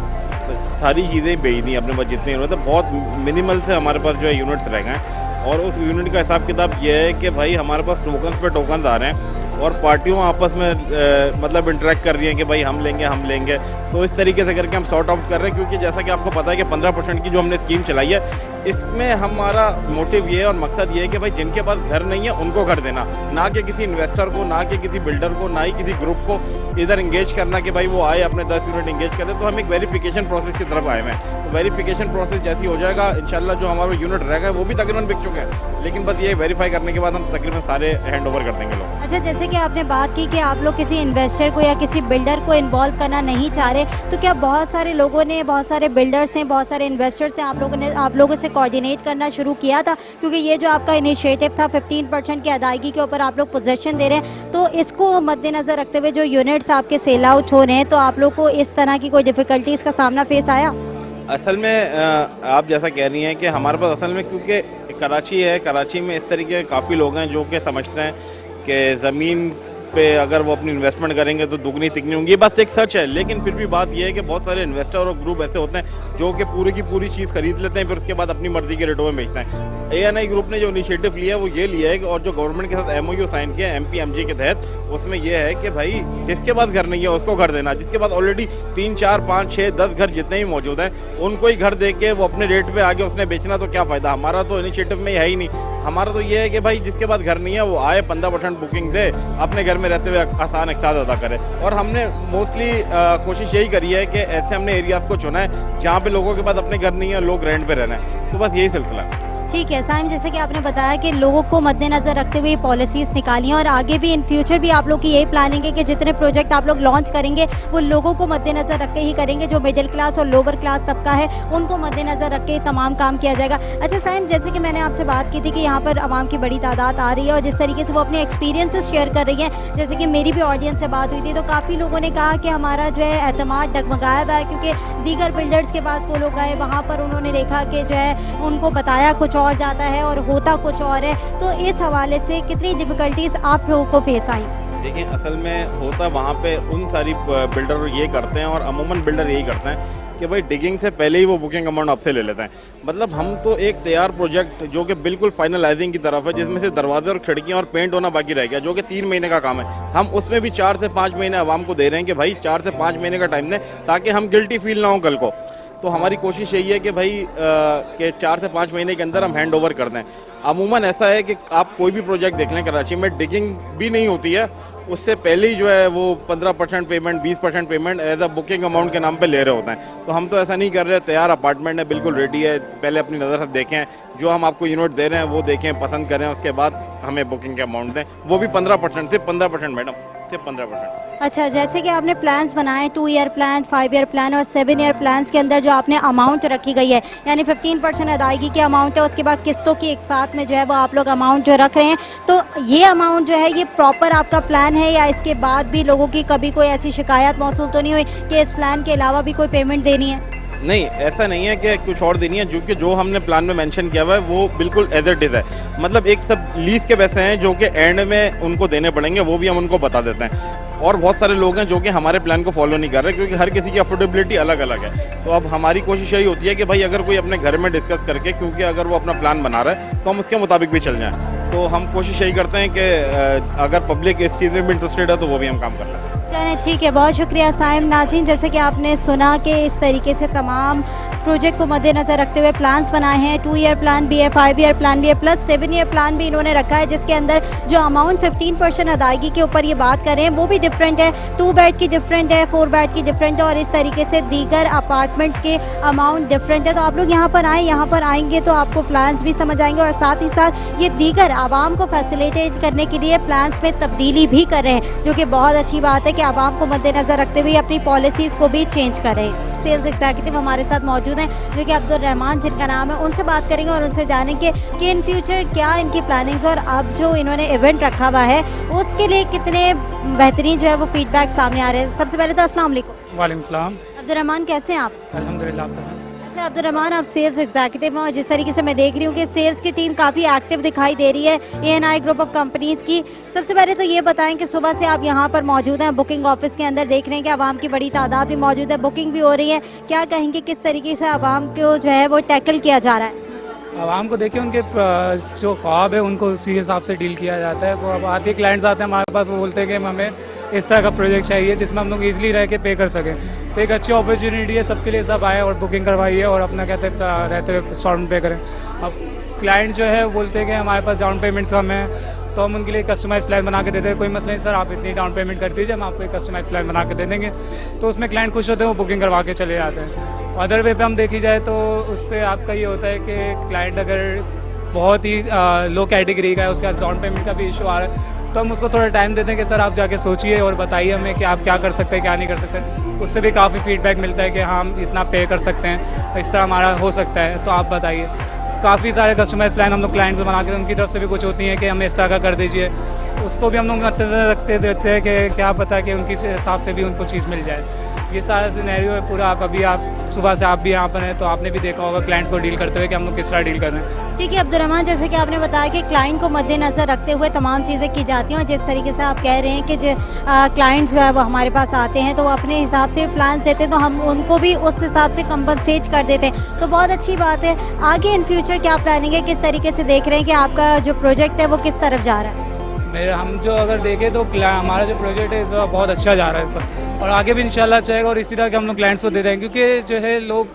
सारी चीज़ें बेच दी अपने पास जितनी यूनिट है, बहुत मिनिमल से हमारे पास जो है यूनिट्स रह गए हैं। और उस यूनिट का हिसाब किताब ये है कि भाई हमारे पास टोकन्स पे टोकन्स आ रहे हैं और पार्टियों आपस में मतलब इंटरेक्ट कर रही हैं कि भाई हम लेंगे। तो इस तरीके से करके हम सॉर्ट आउट कर रहे हैं, क्योंकि जैसा कि आपको पता है कि 15% की जो हमने स्कीम चलाई है, इसमें हमारा मोटिव ये है और मकसद ये है कि भाई जिनके पास घर नहीं है उनको घर देना, ना कि किसी इन्वेस्टर को, ना कि किसी बिल्डर को, ना ही किसी ग्रुप को इधर इंगेज करना कि भाई वो आए अपने 10 यूनिट इंगेज कर दे। तो हम एक वेरिफिकेशन प्रोसेस की तरफ आए हैं। तो वेरिफिकेशन प्रोसेस जैसी हो जाएगा इंशाल्लाह जो हमारे यूनिट रह गए वो भी तकरीबन बिक चुके हैं, लेकिन बस ये वेरीफाई करने के बाद हम तकरीबन सारे हैंड ओवर कर देंगे लोग।
अच्छा, जैसे कि आपने बात की कि आप लोग किसी इन्वेस्टर को या किसी बिल्डर को इन्वॉल्व करना नहीं चाह रहे, तो क्या बहुत सारे लोगों ने, बहुत सारे बिल्डर्स हैं, बहुत सारे इन्वेस्टर्स हैं, आप लोगों से कोऑर्डिनेट करना शुरू किया था? क्योंकि ये जो आपका इनिशिएटिव था 15% की अदायगी के ऊपर आप लोग पोजेसन दे रहे हैं, तो इसको मद्देनज़र रखते हुए जो यूनिट्स आपके सेल आउट हो रहे हैं, तो आप लोग को इस तरह की कोई डिफ़िकल्टीज़ का सामना फेस आया?
असल में आप जैसा कह रही हैं कि हमारे पास असल में क्योंकि कराची है, कराची में इस तरीके के काफ़ी लोग हैं जो कि समझते हैं कि ज़मीन पे अगर वो अपनी इन्वेस्टमेंट करेंगे तो दुगनी तिगनी होंगी। ये बात एक सच है, लेकिन फिर भी बात ये है कि बहुत सारे इन्वेस्टर और ग्रुप ऐसे होते हैं जो कि पूरी की पूरी चीज़ खरीद लेते हैं, फिर उसके बाद अपनी मर्जी के रेटों में बेचते हैं। ANI ग्रुप ने जो इनिशिएटिव लिया है वो ये लिया है और जो गवर्नमेंट के साथ MOU साइन किया है MPMG के तहत, उसमें यह है कि भाई जिसके पास घर नहीं है उसको घर देना, जिसके पास ऑलरेडी 3, 4, 5, 6, 10 घर जितने ही मौजूद हैं उनको ही घर दे के वो अपने रेट पे आगे उसने बेचना, तो क्या फ़ायदा? हमारा तो इनिशिएटिव में है ही नहीं। हमारा तो ये है कि भाई जिसके पास घर नहीं है वो आए, 15% बुकिंग दे, अपने घर में रहते हुए आसान एक साथ अदा करे। और हमने मोस्टली कोशिश यही करी है कि ऐसे हमने एरियाज़ को चुना है जहाँ पे लोगों के पास अपने घर नहीं है, लोग रेंट पे रहना है। तो बस यही सिलसिला है।
ठीक है साइम, जैसे कि आपने बताया कि लोगों को मद्देनज़र रखते हुए पॉलिसीज़ निकाली हैं और आगे भी इन फ्यूचर भी आप लोग की यही प्लानिंग है कि जितने प्रोजेक्ट आप लोग लॉन्च करेंगे वो लोगों को मद्देनज़र रख के ही करेंगे, जो मिडिल क्लास और लोअर क्लास तबका है उनको मद्देनज़र रख के तमाम काम किया जाएगा। अच्छा साइम, जैसे कि मैंने आपसे बात की थी कि यहाँ पर आवाम की बड़ी तादाद आ रही है और जिस तरीके से वो अपने एक्सपीरियंसेस शेयर कर रही हैं, जैसे कि मेरी भी ऑडियंस से बात हुई थी तो काफ़ी लोगों ने कहा कि हमारा जो है एतमाद डगमगाया हुआ है, क्योंकि दीगर बिल्डर्स के पास वो लोग गए, वहाँ पर उन्होंने देखा कि जो है उनको बताया कुछ और जाता है और होता कुछ और है। तो इस हवाले से कितनी डिफ़िकल्टीज़ आप लोगों को फेस आई?
देखिए, असल में होता वहाँ पे उन सारी बिल्डर ये करते हैं और अमूमन बिल्डर यही करते हैं कि भाई डिगिंग से पहले ही वो बुकिंग अमाउंट आपसे ले लेते हैं। मतलब हम तो एक तैयार प्रोजेक्ट जो कि बिल्कुल फाइनलाइजिंग की तरफ है, जिसमें से दरवाजे और खिड़कियाँ और पेंट होना बाकी रह गया, जो कि 3 महीने का काम है, हम उसमें भी 4 से 5 महीने आवाम को दे रहे हैं कि भाई 4 से 5 महीने का टाइम दें ताकि हम गिल्टी फील ना हो कल को। तो हमारी कोशिश यही है कि भाई कि 4 से 5 महीने के अंदर हम हैंड ओवर कर दें। अमूमन ऐसा है कि आप कोई भी प्रोजेक्ट देख लें कराची में, डिगिंग भी नहीं होती है, उससे पहले ही जो है वो 15% payment 20% payment as a booking amount के नाम पे ले रहे होते हैं। तो हम तो ऐसा नहीं कर रहे, तैयार अपार्टमेंट है, बिल्कुल रेडी है, पहले अपनी नज़र से देखें, जो हम आपको यूनिट दे रहे हैं वो देखें, पसंद करें, उसके बाद हमें बुकिंग के अमाउंट दें, वो भी 15%, सिर्फ 15% मैडम, सिर्फ 15%।
अच्छा, जैसे कि आपने प्लान्स बनाए 2 ईयर प्लान, 5 ईयर प्लान और 7 ईयर प्लान्स के अंदर जो आपने अमाउंट रखी गई है, यानी 15% अदायगी की अमाउंट है, उसके बाद किस्तों की एक साथ में जो है वो आप लोग अमाउंट जो रख रहे हैं, तो ये अमाउंट जो है ये प्रॉपर आपका प्लान है या इसके बाद भी लोगों की कभी कोई ऐसी शिकायत मौसूल तो नहीं हुई कि इस प्लान के अलावा भी कोई पेमेंट देनी है?
नहीं, ऐसा नहीं है कि कुछ और देनी है, जो कि जो हमने प्लान में मेंशन किया हुआ है वो बिल्कुल एज इट इज़ है। मतलब एक सब लीज के पैसे हैं जो कि एंड में उनको देने पड़ेंगे, वो भी हम उनको बता देते हैं। और बहुत सारे लोग हैं जो कि हमारे प्लान को फॉलो नहीं कर रहे, क्योंकि हर किसी की अफोर्डेबिलिटी अलग अलग है। तो अब हमारी कोशिश यही होती है कि भाई अगर कोई अपने घर में डिस्कस करके, क्योंकि अगर वो अपना प्लान बना रहा है तो हम उसके मुताबिक भी चल जाएँ। तो हम कोशिश यही करते हैं कि अगर पब्लिक इस चीज़ में भी इंटरेस्टेड है तो वो भी हम काम कर लें।
चलें, ठीक है, बहुत शुक्रिया साइम। नाज़रीन, जैसे कि आपने सुना कि इस तरीके से तमाम प्रोजेक्ट को मद्देनज़र रखते हुए प्लान्स बनाए हैं। 2 ईयर प्लान भी है, 5 ईयर प्लान भी है, प्लस 7 ईयर प्लान भी इन्होंने रखा है, जिसके अंदर जो अमाउंट 15% अदायगी के ऊपर ये बात कर रहे हैं वो भी डिफरेंट है। 2 बेड की डिफरेंट है, 4 बेड की डिफरेंट है और इस तरीके से दीगर अपार्टमेंट्स के अमाउंट डिफरेंट है। तो आप लोग यहाँ पर आएँ, यहाँ पर आएंगे तो आपको प्लान्स भी समझ आएंगे और साथ ही साथ ये दीगर आवाम को फैसिलिटेट करने के लिए प्लान्स में तब्दीली भी कर रहे हैं, जो कि बहुत अच्छी बात है कि आवाम को मद्देनज़र रखते हुए अपनी पॉलिसीज़ को भी चेंज करें। सेल्स एग्जीक्यूटिव हमारे साथ मौजूद हैं जो कि अब्दुल रहमान जिनका नाम है, उनसे बात करेंगे और उनसे जानेंगे कि इन फ्यूचर क्या इनकी प्लानिंग्स और अब जो इन्होंने इवेंट रखा हुआ है उसके लिए कितने बेहतरीन जो है वो फीडबैक सामने आ रहे हैं। सबसे पहले तो अस्सलाम वालेकुम।
वालेकुम सलाम।
अब्दुल रहमान, कैसे हैं आप?
अल्हम्दुलिल्लाह सर।
अच्छा अब्दुल रहमान, आप सेल्स एग्जीक्यूटिव हैं और जिस तरीके से मैं देख रही हूँ कि सेल्स की टीम काफ़ी एक्टिव दिखाई दे रही है ANI ग्रुप ऑफ कंपनीज़ की। सबसे पहले तो ये बताएं कि सुबह से आप यहाँ पर मौजूद हैं, बुकिंग ऑफिस के अंदर देख रहे हैं कि आवाम की बड़ी तादाद भी मौजूद है, बुकिंग भी हो रही है, क्या कहेंगे किस तरीके से आवाम को जो है वो टैकल किया जा रहा है?
आवाम को देखिए उनके जो ख्वाब है उनको उसी हिसाब से डील किया जाता है। वो अब आते क्लाइंट्स आते हैं हमारे पास, वो बोलते हैं कि हमें इस तरह का प्रोजेक्ट चाहिए जिसमें हम लोग ईजिली रह के पे कर सकें। तो एक अच्छी अपॉर्चुनिटी है सबके लिए, सब आए और बुकिंग करवाइए और अपना कहते हैं रहते हुए इंस्टॉलमेंट पे करें। अब क्लाइंट जो है वो बोलते हैं कि हमारे पास डाउन पेमेंट्स कम है, तो हम उनके लिए कस्टमाइज प्लान बना के देते हैं। कोई मसला नहीं सर, आप इतनी डाउन पेमेंट कर दीजिए, हम आपको एक कस्टमाइज प्लान बना के दे देंगे। तो उसमें क्लाइंट खुश होते हैं, वो बुकिंग करवा के चले जाते हैं। अदर वे पे हम देखी जाए तो उस पर आपका ये होता है कि क्लाइंट अगर बहुत ही लो कैटेगरी का है, उसके पास डाउन पेमेंट का भी इशू आ रहा है, तो हम उसको थोड़ा टाइम देते हैं कि सर आप जाके सोचिए और बताइए हमें कि आप क्या कर सकते हैं क्या नहीं कर सकते। उससे भी काफ़ी फीडबैक मिलता है कि हाँ हम इतना पे कर सकते हैं, इस तरह हमारा हो सकता है, तो आप बताइए। काफ़ी सारे कस्टमाइज प्लान हम लोग क्लाइंट्स बना के उनकी तरफ से भी कुछ होती हैं कि हमें इस तरह का कर दीजिए, उसको भी हम लोग नज़र रखते देते हैं कि क्या पता कि उनके हिसाब से भी उनको चीज़ मिल जाए। ये सारा सिनेरियो है पूरा। आप सुबह से आप भी यहाँ पर हैं तो आपने भी देखा होगा क्लाइंट्स को डील करते हुए कि हम लोग किस तरह डील कर रहे हैं।
ठीक है अब्दुल रहमान, जैसे कि आपने बताया कि क्लाइंट को मद्देनज़र रखते हुए तमाम चीज़ें की जाती हैं और जिस तरीके से आप कह रहे हैं कि क्लाइंट्स जो है वो हमारे पास आते हैं तो वो अपने हिसाब से प्लान देते हैं, तो हम उनको भी उस हिसाब से कंपनसेट कर देते हैं, तो बहुत अच्छी बात है। आगे इन फ्यूचर क्या प्लानिंग है, किस तरीके से देख रहे हैं कि आपका जो प्रोजेक्ट है वो किस तरफ जा रहा है?
हम जो अगर देखें तो हमारा जो प्रोजेक्ट है इस बहुत अच्छा जा रहा है सर, और आगे भी इंशाल्लाह चलेगा और इसी तरह के हम लोग क्लाइंट्स को दे रहे हैं, क्योंकि जो है लोग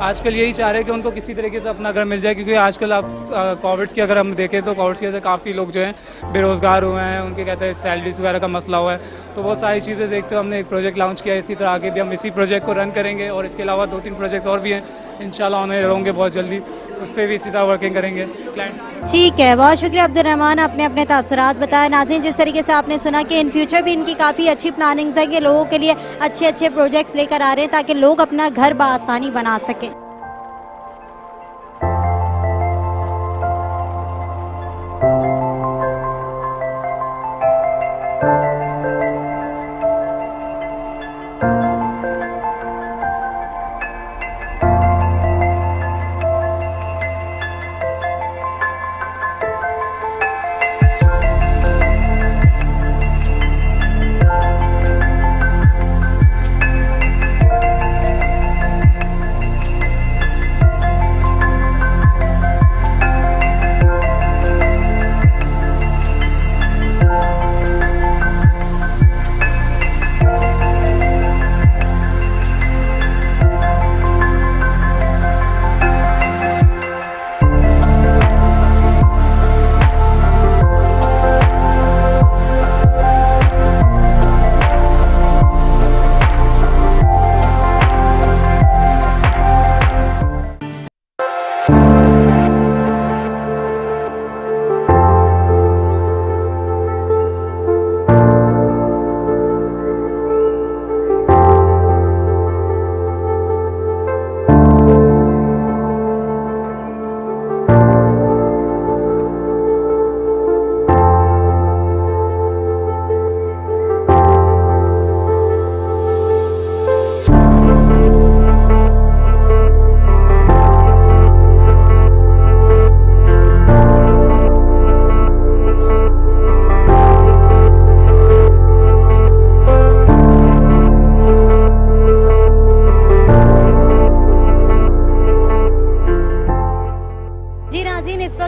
आजकल यही चाह रहे हैं कि उनको किसी तरीके से अपना घर मिल जाए। क्योंकि आजकल आप कोविड्स की अगर हम देखें तो कोविड्स की वजह से काफ़ी लोग जो हैं बेरोज़गार हुए हैं, उनके कहते हैं सैलरीज वगैरह का मसला हुआ है। तो वो सारी चीज़ें देखते हुए हमने एक प्रोजेक्ट लॉन्च किया। इसी तरह आगे भी हम इसी प्रोजेक्ट को रन करेंगे और इसके अलावा 2-3 प्रोजेक्ट्स और भी हैं, इंशाल्लाह होने होंगे बहुत जल्दी। उस पर भी सीधा वर्किंग करेंगे क्लाइंट।
ठीक है, बहुत शुक्रिया अब्दुल रहमान, आपने अपने तासुरात बताया। नाज़रीन, जिस तरीके से आपने सुना कि इन फ्यूचर भी इनकी काफ़ी अच्छी प्लानिंग्स है कि लोगों के लिए अच्छे अच्छे प्रोजेक्ट्स लेकर आ रहे हैं ताकि लोग अपना घर बआसानी बना सकें।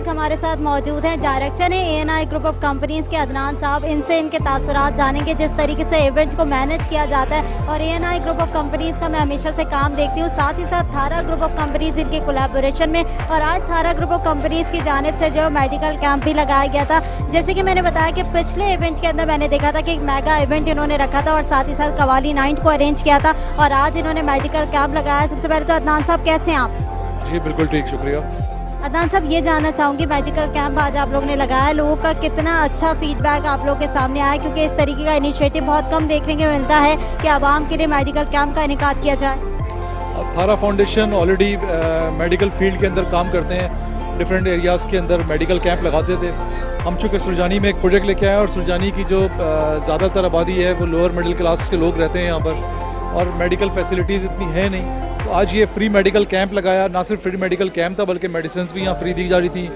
हमारे साथ मौजूद हैं डायरेक्टर हैं ANI ग्रुप ऑफ कंपनीज़ के अदनान साहब। इनसे इनके तासुरात जानेंगे जिस तरीके से इवेंट को मैनेज किया जाता है। और ANI ग्रुप ऑफ कंपनीज़ का मैं हमेशा से काम देखती हूँ, साथ ही साथ थारा ग्रुप ऑफ कंपनीज़ इनके कोलैबोरेशन में। और आज थारा ग्रुप ऑफ कंपनीज़ की जानिब से जो मेडिकल कैंप भी लगाया गया था। जैसे कि मैंने बताया कि पिछले इवेंट के अंदर मैंने देखा था कि एक मेगा इवेंट इन्होंने रखा था और साथ ही साथ कवाली नाइट को अरेंज किया था, और आज इन्होंने मेडिकल कैंप लगाया। सबसे पहले तो अदनान साहब, कैसे हैं आप?
जी बिल्कुल ठीक, शुक्रिया।
अदनान साहब, ये जानना चाहूँगी मेडिकल कैंप आज आप लोगों ने लगाया, लोगों का कितना अच्छा फीडबैक आप लोगों के सामने आया? क्योंकि इस तरीके का इनिशिएटिव बहुत कम देखने को मिलता है कि आवाम के लिए मेडिकल कैंप का इनेकाद किया जाए।
थारा फाउंडेशन ऑलरेडी मेडिकल फील्ड के अंदर काम करते हैं, डिफरेंट एरियाज़ के अंदर मेडिकल कैंप लगाते थे। हम चूँकि सुरजानी में एक प्रोजेक्ट लेके आए और सुरजानी की जो ज़्यादातर आबादी है वो लोअर मिडिल क्लास के लोग रहते हैं यहाँ पर, और मेडिकल फैसिलिटीज़ इतनी है नहीं। तो आज ये फ्री मेडिकल कैंप लगाया। ना सिर्फ फ्री मेडिकल कैंप था बल्कि मेडिसिन भी यहाँ फ्री दी जा रही थी।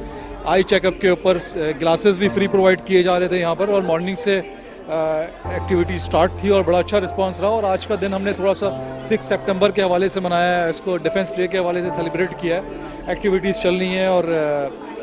आई चेकअप के ऊपर ग्लासेस भी फ्री प्रोवाइड किए जा रहे थे यहाँ पर, और मॉर्निंग से एक्टिविटी स्टार्ट थी और बड़ा अच्छा रिस्पांस रहा। और आज का दिन हमने थोड़ा सा 6 सितंबर के हवाले से मनाया है, इसको डिफेंस डे के हवाले से सेलिब्रेट किया है। एक्टिविटीज़ चल रही हैं और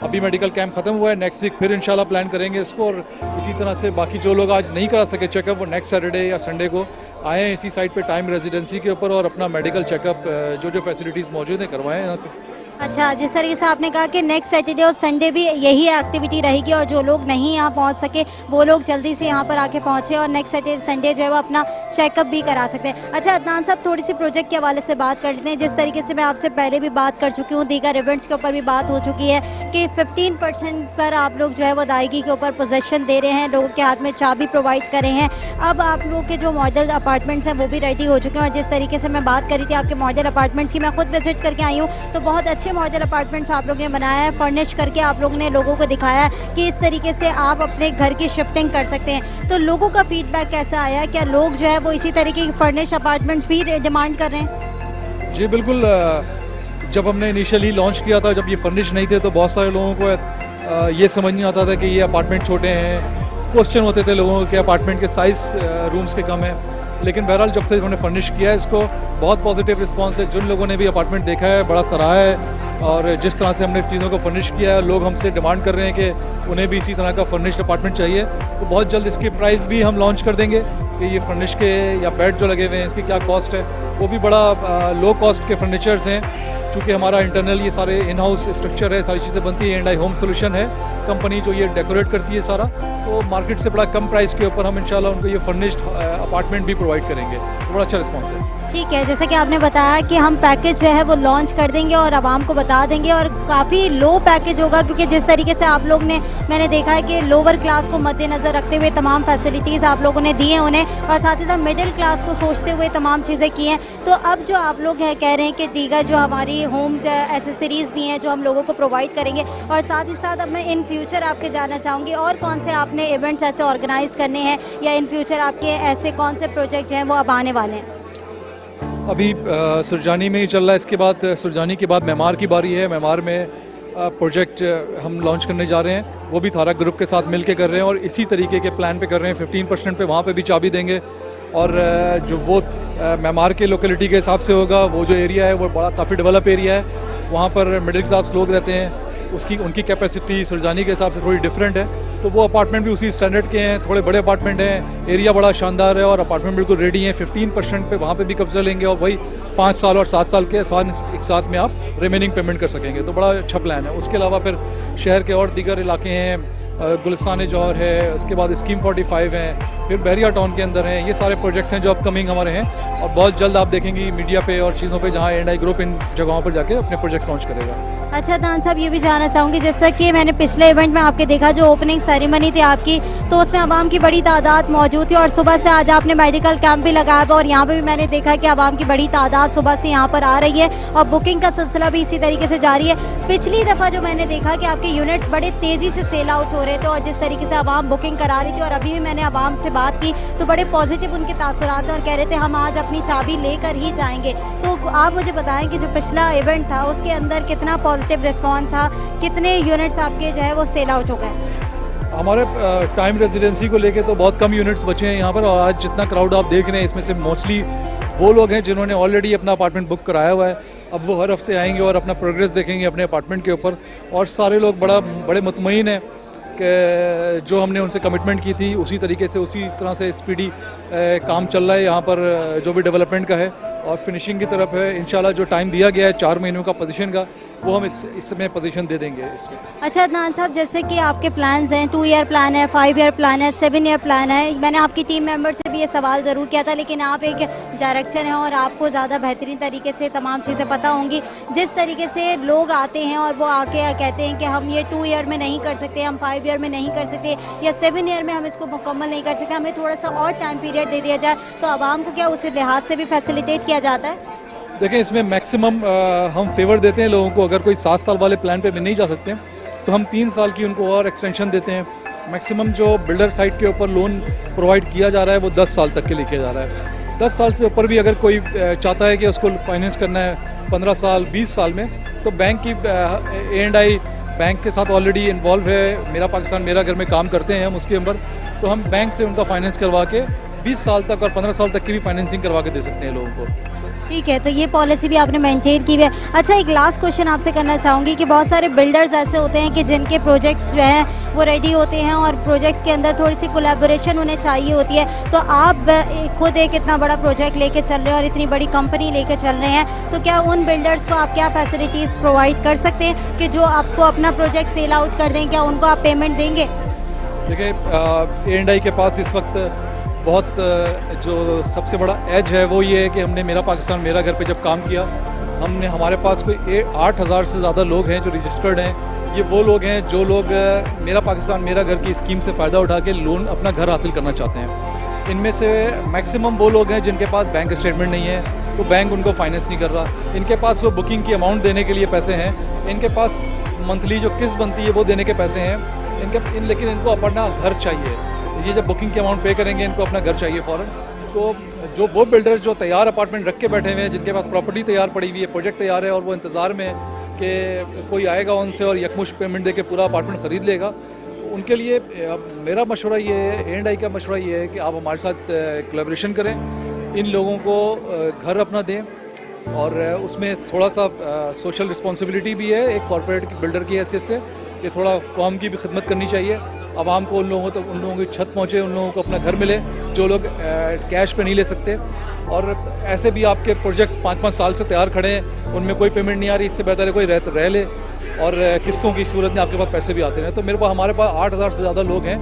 अभी मेडिकल कैंप ख़त्म हुआ है, नेक्स्ट वीक फिर इंशाल्लाह प्लान करेंगे इसको। और इसी तरह से बाकी जो लोग आज नहीं करा सके चेकअप, वो नेक्स्ट सैटरडे या संडे को आएँ इसी साइट पे टाइम रेजिडेंसी के ऊपर और अपना मेडिकल चेकअप जो जो फैसिलिटीज़ मौजूद हैं करवाएं यहाँ पे।
अच्छा, जिस तरीके से आपने कहा कि नेक्स्ट सैटरडे और संडे भी यही एक्टिविटी रहेगी, और जो लोग नहीं यहाँ पहुँच सके वो लोग जल्दी से यहाँ पर आके पहुँचे और नेक्स्ट सैटरडे संडे जो है वो अपना चेकअप भी करा सकते हैं। अच्छा अदनान साहब, थोड़ी सी प्रोजेक्ट के हवाले से बात कर लेते हैं। जिस तरीके से मैं आपसे पहले भी बात कर चुकी हूँ, दीगर इवेंट्स के ऊपर भी बात हो चुकी है कि 15% पर आप लोग जो है वो अदायगी के ऊपर पोजेसन दे रहे हैं, लोगों के हाथ में चाबी प्रोवाइड कर रहे हैं। अब आप लोग के जो मॉडल अपार्टमेंट्स हैं वो भी रेडी हो चुके हैं। और जिस तरीके से मैं बात करी थी आपके मॉडल अपार्टमेंट्स की, मैं खुद विजिट करके आई हूँ, तो बहुत अच्छे मॉडल अपार्टमेंट्स आप लोगों ने बनाया है, फर्निश करके आप लोगों ने लोगों को दिखाया कि इस तरीके से आप अपने घर की शिफ्टिंग कर सकते हैं। तो लोगों का फीडबैक कैसा आया? क्या लोग जो है वो इसी तरीके के फर्निश अपार्टमेंट्स भी डिमांड कर रहे हैं?
जी बिल्कुल। जब हमने इनिशियली लॉन्च किया था, जब ये फर्निश नहीं थे, तो बहुत सारे लोगों को ये समझ नहीं आता था कि ये अपार्टमेंट छोटे हैं। क्वेश्चन होते थे लोगों के अपार्टमेंट के साइज़ रूम्स के कम है। लेकिन बहरहाल जब से उन्होंने फर्निश किया है इसको, बहुत पॉजिटिव रिस्पांस है। जिन लोगों ने भी अपार्टमेंट देखा है बड़ा सराहा है, और जिस तरह से हमने चीज़ों को फर्निश किया है, लोग हमसे डिमांड कर रहे हैं कि उन्हें भी इसी तरह का फर्निश्ड अपार्टमेंट चाहिए। तो बहुत जल्द इसकी प्राइस भी हम लॉन्च कर देंगे कि ये फर्निश के या बेड जो लगे हुए हैं इसकी क्या कॉस्ट है। वो भी बड़ा लो कॉस्ट के फर्नीचर्स हैं, चूँकि हमारा इंटरनल ये सारे इन हाउस स्ट्रक्चर है, सारी चीज़ें बनती है। ANI होम सोल्यूशन है कंपनी जो ये डेकोरेट करती है सारा। तो मार्केट से बड़ा कम प्राइस के ऊपर हम इंशाल्लाह उनको ये फर्निश्ड अपार्टमेंट भी प्रोवाइड करेंगे। तो बड़ा अच्छा रिस्पॉन्स है।
ठीक है, जैसे कि आपने बताया कि हम पैकेज जो है वो लॉन्च कर देंगे और आवाम को बता देंगे, और काफ़ी लो पैकेज होगा, क्योंकि जिस तरीके से आप लोग ने, मैंने देखा है कि लोअर क्लास को मद्देनज़र रखते हुए तमाम फैसिलिटीज़ आप लोगों ने दी हैं उन्हें, और साथ ही साथ मिडिल क्लास को सोचते हुए तमाम चीज़ें की हैं। तो अब जो आप लोग कह रहे हैं कि दीगर जो हमारी होम एसेसरीज़ भी हैं जो हम लोगों को प्रोवाइड करेंगे, और साथ ही साथ अब मैं इन फ्यूचर आपके जानना चाहूँगी और कौन से आपने इवेंट्स ऐसे ऑर्गेनाइज़ करने हैं, या इन फ्यूचर आपके ऐसे कौन से प्रोजेक्ट हैं वो अब आने वाले हैं?
अभी सुरजानी में ही चल रहा है, इसके बाद सुरजानी के बाद मेमार की बारी है। मेमार में प्रोजेक्ट हम लॉन्च करने जा रहे हैं, वो भी थारा ग्रुप के साथ मिलके कर रहे हैं और इसी तरीके के प्लान पे कर रहे हैं। 15% पे वहाँ पे भी चाबी देंगे, और जो वो मेमार के लोकेलिटी के हिसाब से होगा, वो जो एरिया है वो बड़ा काफ़ी डेवलप एरिया है, वहाँ पर मिडिल क्लास लोग रहते हैं, उनकी कैपेसिटी सुरजानी के हिसाब से थोड़ी डिफरेंट है। तो वो अपार्टमेंट भी उसी स्टैंडर्ड के हैं, थोड़े बड़े अपार्टमेंट हैं, एरिया बड़ा शानदार है और अपार्टमेंट बिल्कुल रेडी हैं। 15% पे वहाँ पे भी कब्जा लेंगे, और वही 5 साल और 7 साल के एक साथ में आप रिमेनिंग पेमेंट कर सकेंगे। तो बड़ा अच्छा प्लान है। उसके अलावा फिर शहर के और दीगर इलाके हैं, गुलिस्तान जौहर है, उसके बाद स्कीम 45 हैं, फिर बहरिया टाउन के अंदर हैं। ये सारे प्रोजेक्ट्स हैं जो अपकमिंग हमारे हैं, और बहुत जल्द आप देखेंगी मीडिया पे और चीज़ों पे जहाँ A&I ग्रुप इन जगहों पर जाके अपने प्रोजेक्ट्स लॉन्च करेगा।
अच्छा दान साहब, ये भी जानना चाहूँगी, जैसा कि मैंने पिछले इवेंट में आपके देखा, जो ओपनिंग सेरेमनी थी आपकी, तो उसमें आवाम की बड़ी तादाद मौजूद थी, और सुबह से आज आपने मेडिकल कैंप भी लगाया हुआ, और यहाँ पे भी मैंने देखा कि आवाम की बड़ी तादाद सुबह से यहाँ पर आ रही है, और बुकिंग का सिलसिला भी इसी तरीके से जारी है। पिछली दफ़ा जो मैंने देखा कि आपके यूनिट्स बड़े तेज़ी से सेल आउट हो रहे थे, और जिस तरीके से आवाम बुकिंग करा रही थी, और अभी भी मैंने आवाम से बात की तो बड़े पॉजिटिव उनके तासुरात हैं, और कह रहे थे हम आज अपनी चाबी लेकर ही जाएंगे। तो आप मुझे बताएं कि जो पिछला इवेंट था उसके अंदर कितना पॉजिटिव रिस्पॉन्स था, कितने यूनिट्स आपके जो है वो सेल आउट हो गए?
हमारे टाइम रेजिडेंसी को लेके तो बहुत कम यूनिट्स बचे हैं यहाँ पर, और आज जितना क्राउड आप देख रहे हैं इसमें से मोस्टली वो लोग हैं जिन्होंने ऑलरेडी अपना अपार्टमेंट बुक कराया हुआ है। अब वो हर हफ्ते आएंगे और अपना प्रोग्रेस देखेंगे अपने अपार्टमेंट के ऊपर, और सारे लोग बड़े मुतमईन हैं कि जो हमने उनसे कमिटमेंट की थी उसी तरीके से, उसी तरह से स्पीडी काम चल रहा है यहाँ पर, जो भी डेवलपमेंट का है और फिनिशिंग की तरफ है। इंशाल्लाह जो टाइम दिया गया है 4 महीनों का पोजीशन का, वो हम इसमें पोजीशन दे देंगे इसमें।
अच्छा अदनान साहब, जैसे कि आपके प्लान्स हैं, 2 ईयर प्लान है, 5 ईयर प्लान है, 7 ईयर प्लान है, मैंने आपकी टीम मेंबर से भी ये सवाल ज़रूर किया था, लेकिन आप एक डायरेक्टर हैं और आपको ज़्यादा बेहतरीन तरीके से तमाम चीज़ें पता होंगी। जिस तरीके से लोग आते हैं और वो आके कहते हैं कि हम ये 2 ईयर में नहीं कर सकते, हम 5 ईयर में नहीं कर सकते, या 7 ईयर में हम इसको मुकम्मल नहीं कर सकते, हमें थोड़ा सा और टाइम पीरियड दे दिया जाए, तो आवाम को क्या उस लिहाज से भी फैसिलिटेट किया जाता है?
देखें, इसमें मैक्सिमम हम फेवर देते हैं लोगों को। अगर कोई 7 साल वाले प्लान पे भी नहीं जा सकते तो हम 3 साल की उनको और एक्सटेंशन देते हैं। मैक्सिमम जो बिल्डर साइट के ऊपर लोन प्रोवाइड किया जा रहा है वो 10 साल तक के लिए किया जा रहा है। 10 साल से ऊपर भी अगर कोई चाहता है कि उसको फाइनेंस करना है 15 साल 20 साल में, तो बैंक की A&I बैंक के साथ ऑलरेडी इन्वॉल्व है। मेरा पाकिस्तान मेरा घर में काम करते हैं हम उसके अंदर, तो हम बैंक से उनका फाइनेंस करवा के 20 साल तक और 15 साल तक की भी फाइनेंसिंग करवा के दे सकते हैं लोगों को।
ठीक है, तो ये पॉलिसी भी आपने मेंटेन की हुई है। अच्छा, एक लास्ट क्वेश्चन आपसे करना चाहूँगी कि बहुत सारे बिल्डर्स ऐसे होते हैं कि जिनके प्रोजेक्ट्स जो हैं वो रेडी होते हैं और प्रोजेक्ट्स के अंदर थोड़ी सी कोलैबोरेशन उन्हें चाहिए होती है, तो आप खुद एक इतना बड़ा प्रोजेक्ट लेके चल रहे हैं और इतनी बड़ी कंपनी लेके चल रहे हैं, तो क्या उन बिल्डर्स को आप क्या फैसिलिटीज़ प्रोवाइड कर सकते हैं कि जो आपको अपना प्रोजेक्ट सेल आउट कर दें? क्या उनको आप पेमेंट देंगे?
देखिए, A&I के पास इस वक्त बहुत जो सबसे बड़ा एज है वो ये है कि हमने मेरा पाकिस्तान मेरा घर पे जब काम किया, हमने हमारे पास कोई 8,000 से ज़्यादा लोग हैं जो रजिस्टर्ड हैं। ये वो लोग हैं जो लोग मेरा पाकिस्तान मेरा घर की स्कीम से फ़ायदा उठा के लोन अपना घर हासिल करना चाहते हैं। इनमें से मैक्सिमम वो लोग हैं जिनके पास बैंक स्टेटमेंट नहीं है, तो बैंक उनको फाइनेंस नहीं कर रहा। इनके पास वो बुकिंग की अमाउंट देने के लिए पैसे हैं, इनके पास मंथली जो किस्त बनती है वो देने के पैसे हैं, लेकिन इनको अपना घर चाहिए। ये जब बुकिंग की अमाउंट पे करेंगे, इनको अपना घर चाहिए फ़ौरन। तो जो वो बिल्डर जो तैयार अपार्टमेंट रख के बैठे हुए हैं, जिनके पास प्रॉपर्टी तैयार पड़ी हुई है, प्रोजेक्ट तैयार है और वो इंतज़ार में है कि कोई आएगा उनसे और यकमुश्त पेमेंट दे के पूरा अपार्टमेंट ख़रीद लेगा, तो उनके लिए मेरा मशवरा ये है, A&I का मशवरा ये है कि आप हमारे साथ कोलैबोरेशन करें, इन लोगों को घर अपना दें, और उसमें थोड़ा सा सोशल रिस्पॉन्सिबिलिटी भी है एक कॉर्पोरेट बिल्डर की हैसियत से, कि थोड़ा कौम की भी खिदमत करनी चाहिए। आवाम को उन लोगों की छत पहुँचे, उन लोगों को अपना घर मिले जो लोग कैश पे नहीं ले सकते। और ऐसे भी आपके प्रोजेक्ट 5-5 साल से तैयार खड़े हैं, उनमें कोई पेमेंट नहीं आ रही, इससे बेहतर है कोई रह ले और किस्तों की सूरत में आपके पास पैसे भी आते हैं। तो हमारे पास 8,000 से ज़्यादा लोग हैं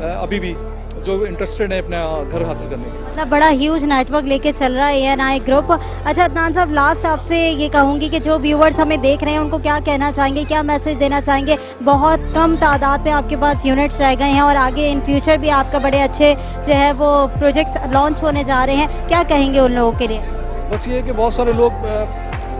अभी भी जो इंटरेस्टेड है अपना घर हासिल करने में।
मतलब बड़ा ह्यूज नेटवर्क लेके चल रहा है ANI ग्रुप। अच्छा अदनान साहब, लास्ट आपसे ये कहूँगी कि जो व्यूवर्स हमें देख रहे हैं उनको क्या कहना चाहेंगे, क्या मैसेज देना चाहेंगे? बहुत कम तादाद में आपके पास यूनिट्स रह गए हैं और आगे इन फ्यूचर भी आपका बड़े अच्छे जो है वो प्रोजेक्ट्स लॉन्च होने जा रहे हैं, क्या कहेंगे उन लोगों के लिए?
बस ये है कि बहुत सारे लोग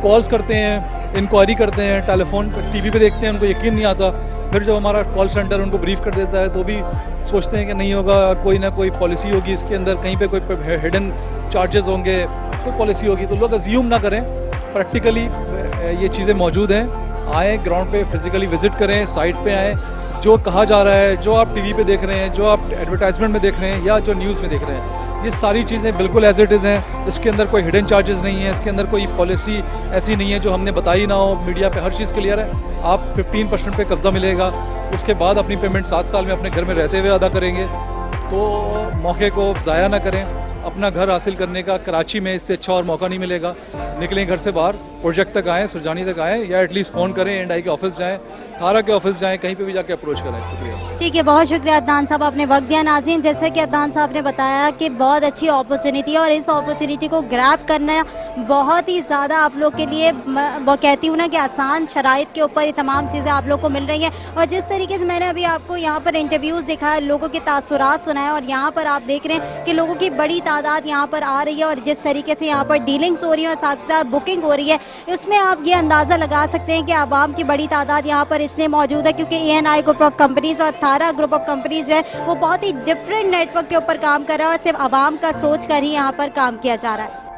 कॉल्स करते हैं, इंक्वायरी करते हैं, टेलीफोन पर TV पे देखते हैं, उनको यकीन नहीं आता। फिर जब हमारा कॉल सेंटर उनको ब्रीफ कर देता है तो भी सोचते हैं कि नहीं होगा, कोई ना कोई पॉलिसी होगी इसके अंदर, कहीं पे कोई हिडन चार्जेस होंगे, कोई पॉलिसी होगी। तो लोग अज्यूम ना करें, प्रैक्टिकली ये चीज़ें मौजूद हैं। आएँ ग्राउंड पे फिज़िकली विज़िट करें, साइट पे आएँ। जो कहा जा रहा है, जो आप TV पे देख रहे हैं, जो आप एडवर्टाइजमेंट में देख रहे हैं या जो न्यूज़ में देख रहे हैं, ये सारी चीज़ें बिल्कुल एज इट इज़ हैं। इसके अंदर कोई हिडन चार्जेस नहीं है, इसके अंदर कोई पॉलिसी ऐसी नहीं है जो हमने बताई ना हो। मीडिया पे हर चीज़ क्लियर है। आप 15% पे कब्ज़ा मिलेगा, उसके बाद अपनी पेमेंट 7 साल में अपने घर में रहते हुए अदा करेंगे। तो मौके को ज़ाया ना करें, अपना घर हासिल करने का कराची में इससे अच्छा और मौका नहीं मिलेगा। निकलें घर से बाहर, प्रोजेक्ट तक आएँ, सुरजानी तक आएँ, या एटलीस्ट फ़ोन करें, ANI के ऑफिस जाएँ, थारा के ऑफिस जाएँ, कहीं पे भी जाके अप्रोच करें। शुक्रिया।
ठीक है, बहुत शुक्रिया अदनान साहब, आपने वक्त दिया। नाज़रीन, जैसे कि अदनान साहब ने बताया कि बहुत अच्छी अपॉर्चुनिटी है और इस अपॉर्चुनिटी को ग्रैब करना बहुत ही ज़्यादा आप लोग के लिए, वो कहती हूँ ना कि आसान शराइत के ऊपर ये तमाम चीज़ें आप लोग को मिल रही हैं। और जिस तरीके से मैंने अभी आपको यहाँ पर इंटरव्यूज़ दिखाया, लोगों के तासुरात सुनाए, और यहाँ पर आप देख रहे हैं कि लोगों की बड़ी तादाद यहाँ पर आ रही है और जिस तरीके से यहाँ पर डीलिंग्स हो रही है और साथ साथ बुकिंग हो रही है, उसमें आप ये अंदाज़ा लगा सकते हैं कि आवाम की बड़ी तादाद यहाँ पर इसलिए मौजूद है क्योंकि ANI ग्रुप ऑफ कंपनीज़ और थारा ग्रुप ऑफ कंपनीज़ जो है वो बहुत ही डिफरेंट नेटवर्क के ऊपर काम कर रहा है और सिर्फ आवाम का सोच कर ही यहाँ पर काम किया जा रहा है।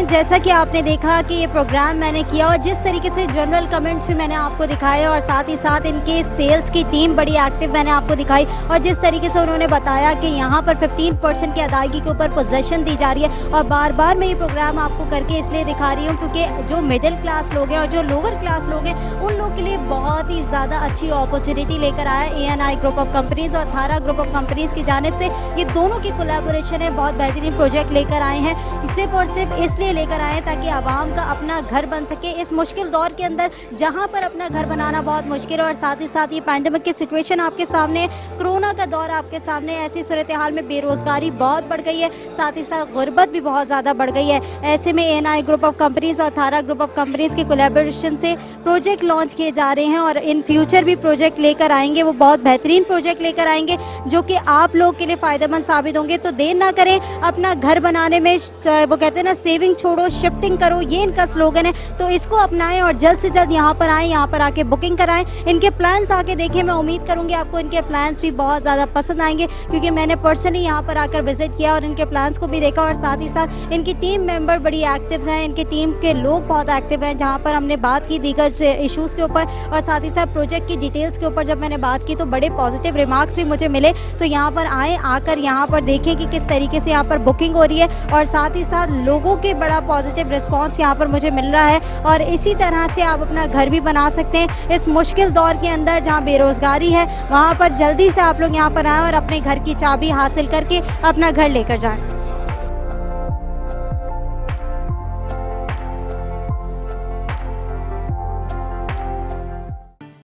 जैसा कि आपने देखा कि ये प्रोग्राम मैंने किया और जिस तरीके से जनरल कमेंट्स भी मैंने आपको दिखाए और साथ ही साथ इनके सेल्स की टीम बड़ी एक्टिव मैंने आपको दिखाई और जिस तरीके से उन्होंने बताया कि यहाँ पर 15% की अदायगी के ऊपर पोजेसन दी जा रही है। और बार बार मैं ये प्रोग्राम आपको करके इसलिए दिखा रही हूँ क्योंकि जो मिडिल क्लास लोग हैं और जो लोअर क्लास लोग हैं उन लोग के लिए बहुत ही ज़्यादा अच्छी अपॉर्चुनिटी लेकर आया ANI ग्रुप ऑफ कंपनीज़ और थारा ग्रुप ऑफ कंपनीज़ की जानिब से। ये दोनों की कोलैबोरेशन है, बहुत बेहतरीन प्रोजेक्ट लेकर आए हैं। सिर्फ और सिर्फ इसलिए लेकर आए ताकि आवाम का अपना घर बन सके इस मुश्किल दौर के अंदर जहां पर अपना घर बनाना बहुत मुश्किल है। और साथ ही साथ ये पैंडेमिक की सिचुएशन आपके सामने, कोरोना का दौर आपके सामने, ऐसी सूरत हाल में बेरोज़गारी बहुत बढ़ गई है, साथ ही साथ गुर्बत भी बहुत ज़्यादा बढ़ गई है। ऐसे में ANI ग्रुप ऑफ कंपनीज़ और थारा ग्रुप ऑफ कंपनीज़ के कोलैबोरेशन से प्रोजेक्ट लॉन्च किए जा रहे हैं और इन फ्यूचर भी प्रोजेक्ट लेकर आएंगे। वो बहुत बेहतरीन प्रोजेक्ट लेकर आएंगे जो कि आप लोग के लिए फ़ायदेमंद साबित होंगे। तो देर ना करें, अपना घर बनाने में वो कहते हैं ना सेविंग छोड़ो शिफ्टिंग करो, ये इनका स्लोगन है। तो इसको अपनाएं और जल्द से जल्द यहाँ पर आएँ, यहाँ पर आके बुकिंग कराएं, इनके प्लान्स आके देखें। मैं उम्मीद करूँगी आपको इनके प्लान्स भी बहुत ज़्यादा पसंद आएंगे क्योंकि मैंने पर्सनली यहाँ पर आकर विजिट किया और इनके प्लान्स को भी देखा और साथ ही साथ इनकी टीम मेंबर बड़ी एक्टिव हैं, इनकी टीम के लोग बहुत एक्टिव हैं। जहाँ पर हमने बात की दीगर इशूज़ के ऊपर और साथ ही साथ प्रोजेक्ट की डिटेल्स के ऊपर जब मैंने बात की तो बड़े पॉजिटिव रिमार्क्स भी मुझे मिले। तो यहाँ पर आएँ, आकर यहाँ पर देखें कि किस तरीके से यहाँ पर बुकिंग हो रही है और साथ ही साथ लोगों के बड़ा पॉजिटिव रिस्पॉन्स यहाँ पर मुझे मिल रहा है। और इसी तरह से आप अपना घर भी बना सकते हैं इस मुश्किल दौर के अंदर जहाँ बेरोज़गारी है। वहाँ पर जल्दी से आप लोग यहाँ पर आएँ और अपने घर की चाबी हासिल करके अपना घर लेकर जाएँ।